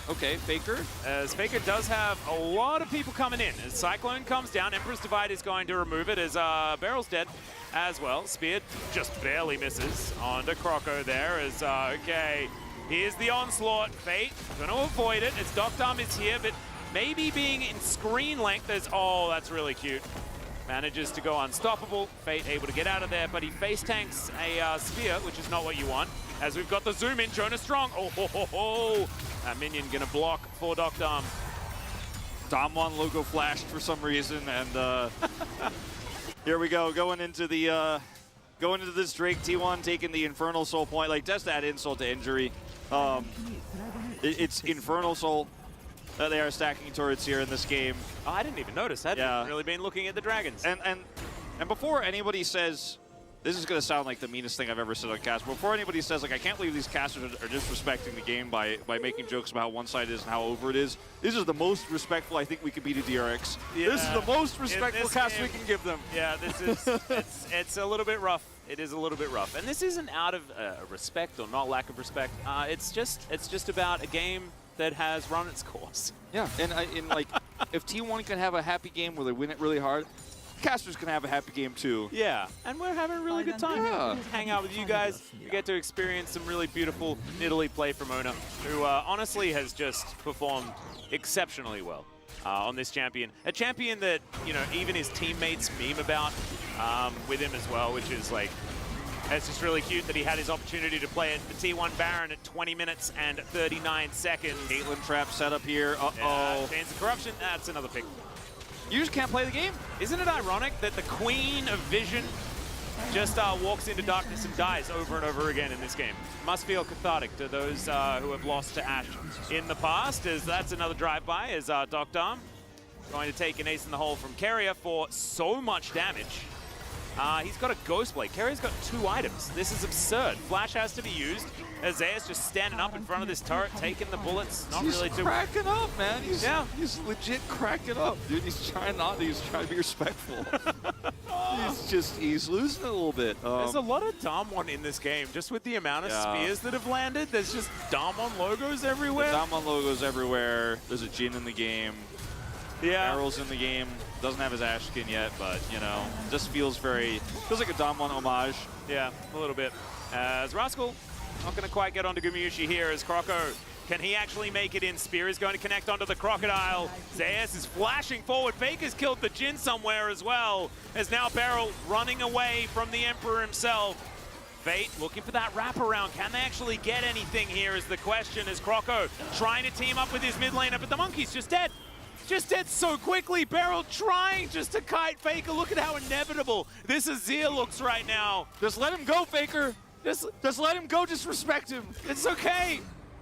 Okay, Faker. As Faker does have a lot of people coming in. As Cyclone comes down, Emperor's Divide is going to remove it, as Barrel's dead as well. Spear just barely misses onto Croco there, as, okay, here's the onslaught. Fate going to avoid it, as Doctarm is here, but maybe being in screen length as, oh, that's really cute. manages to go unstoppable. Fate able to get out of there, but he face tanks a spear, which is not what you want. As we've got the zoom in, Jonah Strong. Oh, ho, ho, ho. That minion gonna block for Dom. Damwon logo flashed for some reason, and here we go, going into this Drake T1, taking the Infernal Soul point. Like, just add insult to injury. It's Infernal Soul that they are stacking turrets here in this game. Oh, I didn't even notice. I hadn't really been looking at the dragons. And before anybody says, this is going to sound like the meanest thing I've ever said on cast, but before anybody says, like, I can't believe these casters are disrespecting the game by making jokes about how one side is and how over it is, this is the most respectful I think we could be to DRX. Yeah. This is the most respectful cast we can give them. Yeah, this is, it's a little bit rough. It is a little bit rough. And this isn't out of respect or not lack of respect. It's just about a game that has run its course. Yeah, and like, if T1 can have a happy game where they win it really hard, casters can have a happy game too. Yeah, and we're having a really good time. Yeah. Hang out with you guys. We get to experience some really beautiful Nidalee play from Ona, who honestly has just performed exceptionally well on this champion. A champion that, you know, even his teammates meme about with him as well, which is like, it's just really cute that he had his opportunity to play at the T1 Baron at 20 minutes and 39 seconds. Caitlyn trap set up here. Uh-oh. Chance of corruption. That's another pick. You just can't play the game. Isn't it ironic that the Queen of Vision just walks into darkness and dies over and over again in this game? Must feel cathartic to those who have lost to Ashe in the past, as that's another drive-by as Dom going to take an ace in the hole from Carrier for so much damage. He's got a Ghost Blade. Carrier's got 2 items. This is absurd. Flash has to be used. Zeus just standing up in front of this turret, taking the bullets. Not he's really too... cracking up, man. He's legit cracking up, dude. He's trying to be respectful. he's losing it a little bit. There's a lot of Damwon in this game, just with the amount of spears that have landed. There's just Damwon logos everywhere. Damwon logos everywhere. There's a Jhin in the game. Yeah. Arrow's in the game. Doesn't have his Ashe skin yet, but, you know, just feels like a Damwon homage. Yeah, a little bit. As Rascal, not going to quite get onto Gumayushi here as Croco. Can he actually make it in? Spear is going to connect onto the Crocodile. Zeus is flashing forward. Faker's killed the Jhin somewhere as well. As now Beryl running away from the Emperor himself. Fate looking for that wraparound. Can they actually get anything here is the question, as Croco trying to team up with his mid laner, but the Monkey's just dead. Just dead so quickly. Beryl trying just to kite Faker. Look at how inevitable this Azir looks right now. Just let him go, Faker. Just let him go. Just respect him. It's okay.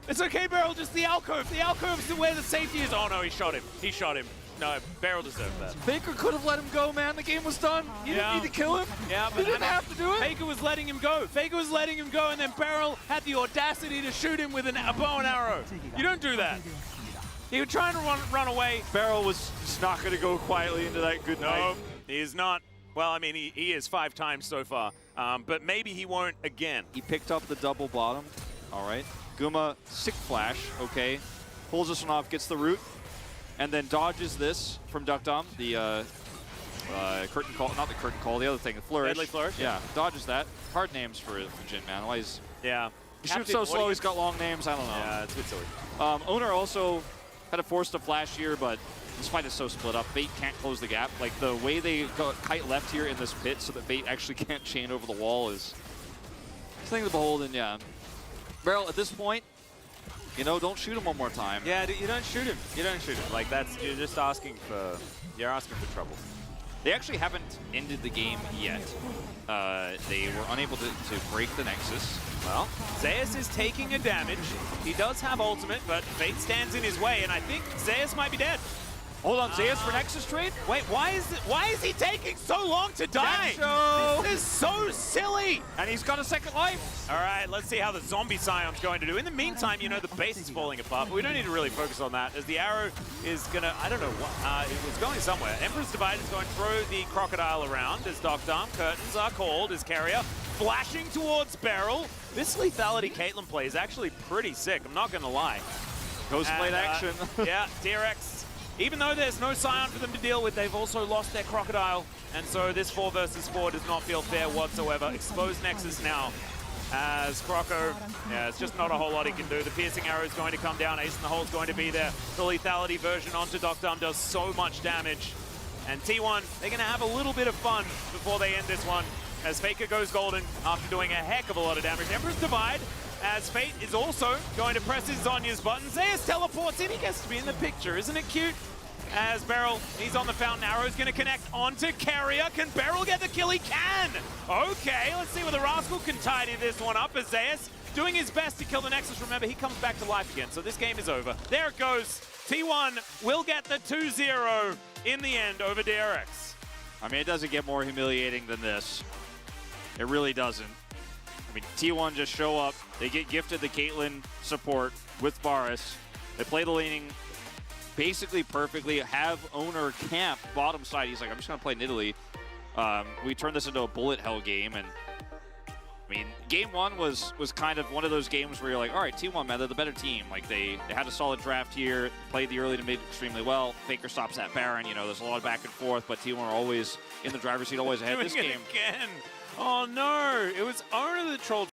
It's okay, Beryl. Just the alcove. The alcove's where the safety is. Oh, no, he shot him. He shot him. No, Beryl deserved that. Faker could have let him go, man. The game was done. You didn't need to kill him. Yeah, but you didn't have to do it. Faker was letting him go. Faker was letting him go, and then Beryl had the audacity to shoot him with a bow and arrow. You don't do that. He was trying to run away. Beryl was just not going to go quietly into that good night. No, he is not. Well, I mean, he is 5 times so far, but maybe he won't again. He picked up the double bottom. All right. Guma, sick flash, okay. Pulls this one off, gets the root, and then dodges this from Dum, the curtain call, not the curtain call, the other thing, the flourish. Deadly flourish? Yeah, dodges that. Hard names for Jhin, man. Why he's... Yeah. He shoots so slow, he's got long names, I don't know. Yeah, it's a bit silly. Owner also had a force to flash here, but this fight is so split up. Fate can't close the gap. Like, the way they go kite left here in this pit so that Fate actually can't chain over the wall is something to behold, and yeah. Beryl, at this point, you know, don't shoot him one more time. Yeah, you don't shoot him. You don't shoot him. Like, you're just asking for, trouble. They actually haven't ended the game yet. They were unable to break the Nexus. Well, Zeus is taking a damage. He does have ultimate, but Fate stands in his way, and I think Zeus might be dead. Hold on, Zeus for Nexus trade? Wait, why is he taking so long to die? This is so silly. And he's got a second life. All right, let's see how the zombie Scion's going to do. In the meantime, you know, the base is falling apart, but we don't need to really focus on that, as the arrow is gonna, I don't know what, it was going somewhere. Emperor's Divide is going to throw the Crocodile around as Dum, curtains are called as Carrier, flashing towards Beryl. This lethality Caitlyn play is actually pretty sick, I'm not gonna lie. Ghost Blade action. Yeah, DRX. Even though there's no Scion for them to deal with, they've also lost their Crocodile. And so this 4 versus 4 does not feel fair whatsoever. Exposed Nexus now as Croco. Yeah, it's just not a whole lot he can do. The piercing arrow is going to come down. Ace in the hole is going to be there. The lethality version onto Dum does so much damage. And T1, they're going to have a little bit of fun before they end this one, as Faker goes golden after doing a heck of a lot of damage. Emperor's Divide, as Fate is also going to press his Zonya's button. Zeus teleports in, he gets to be in the picture. Isn't it cute? As Beryl, he's on the fountain. Arrow's going to connect onto Carrier. Can Beryl get the kill? He can! Okay, let's see whether Rascal can tidy this one up, as Zeus doing his best to kill the Nexus. Remember, he comes back to life again, so this game is over. There it goes. T1 will get the 2-0 in the end over DRX. I mean, it doesn't get more humiliating than this. It really doesn't. I mean, T1 just show up. They get gifted the Caitlyn support with Varus. They play the laning basically perfectly, have owner camp bottom side. He's like, I'm just going to play Nidalee. We turned this into a bullet hell game, and I mean, game one was kind of one of those games where you're like, all right, T1, man, they're the better team. Like, they had a solid draft here, played the early to mid extremely well. Faker stops that Baron. You know, there's a lot of back and forth, but T1 are always in the driver's seat, always ahead. Doing This it game again. Oh no, it was owner that trolled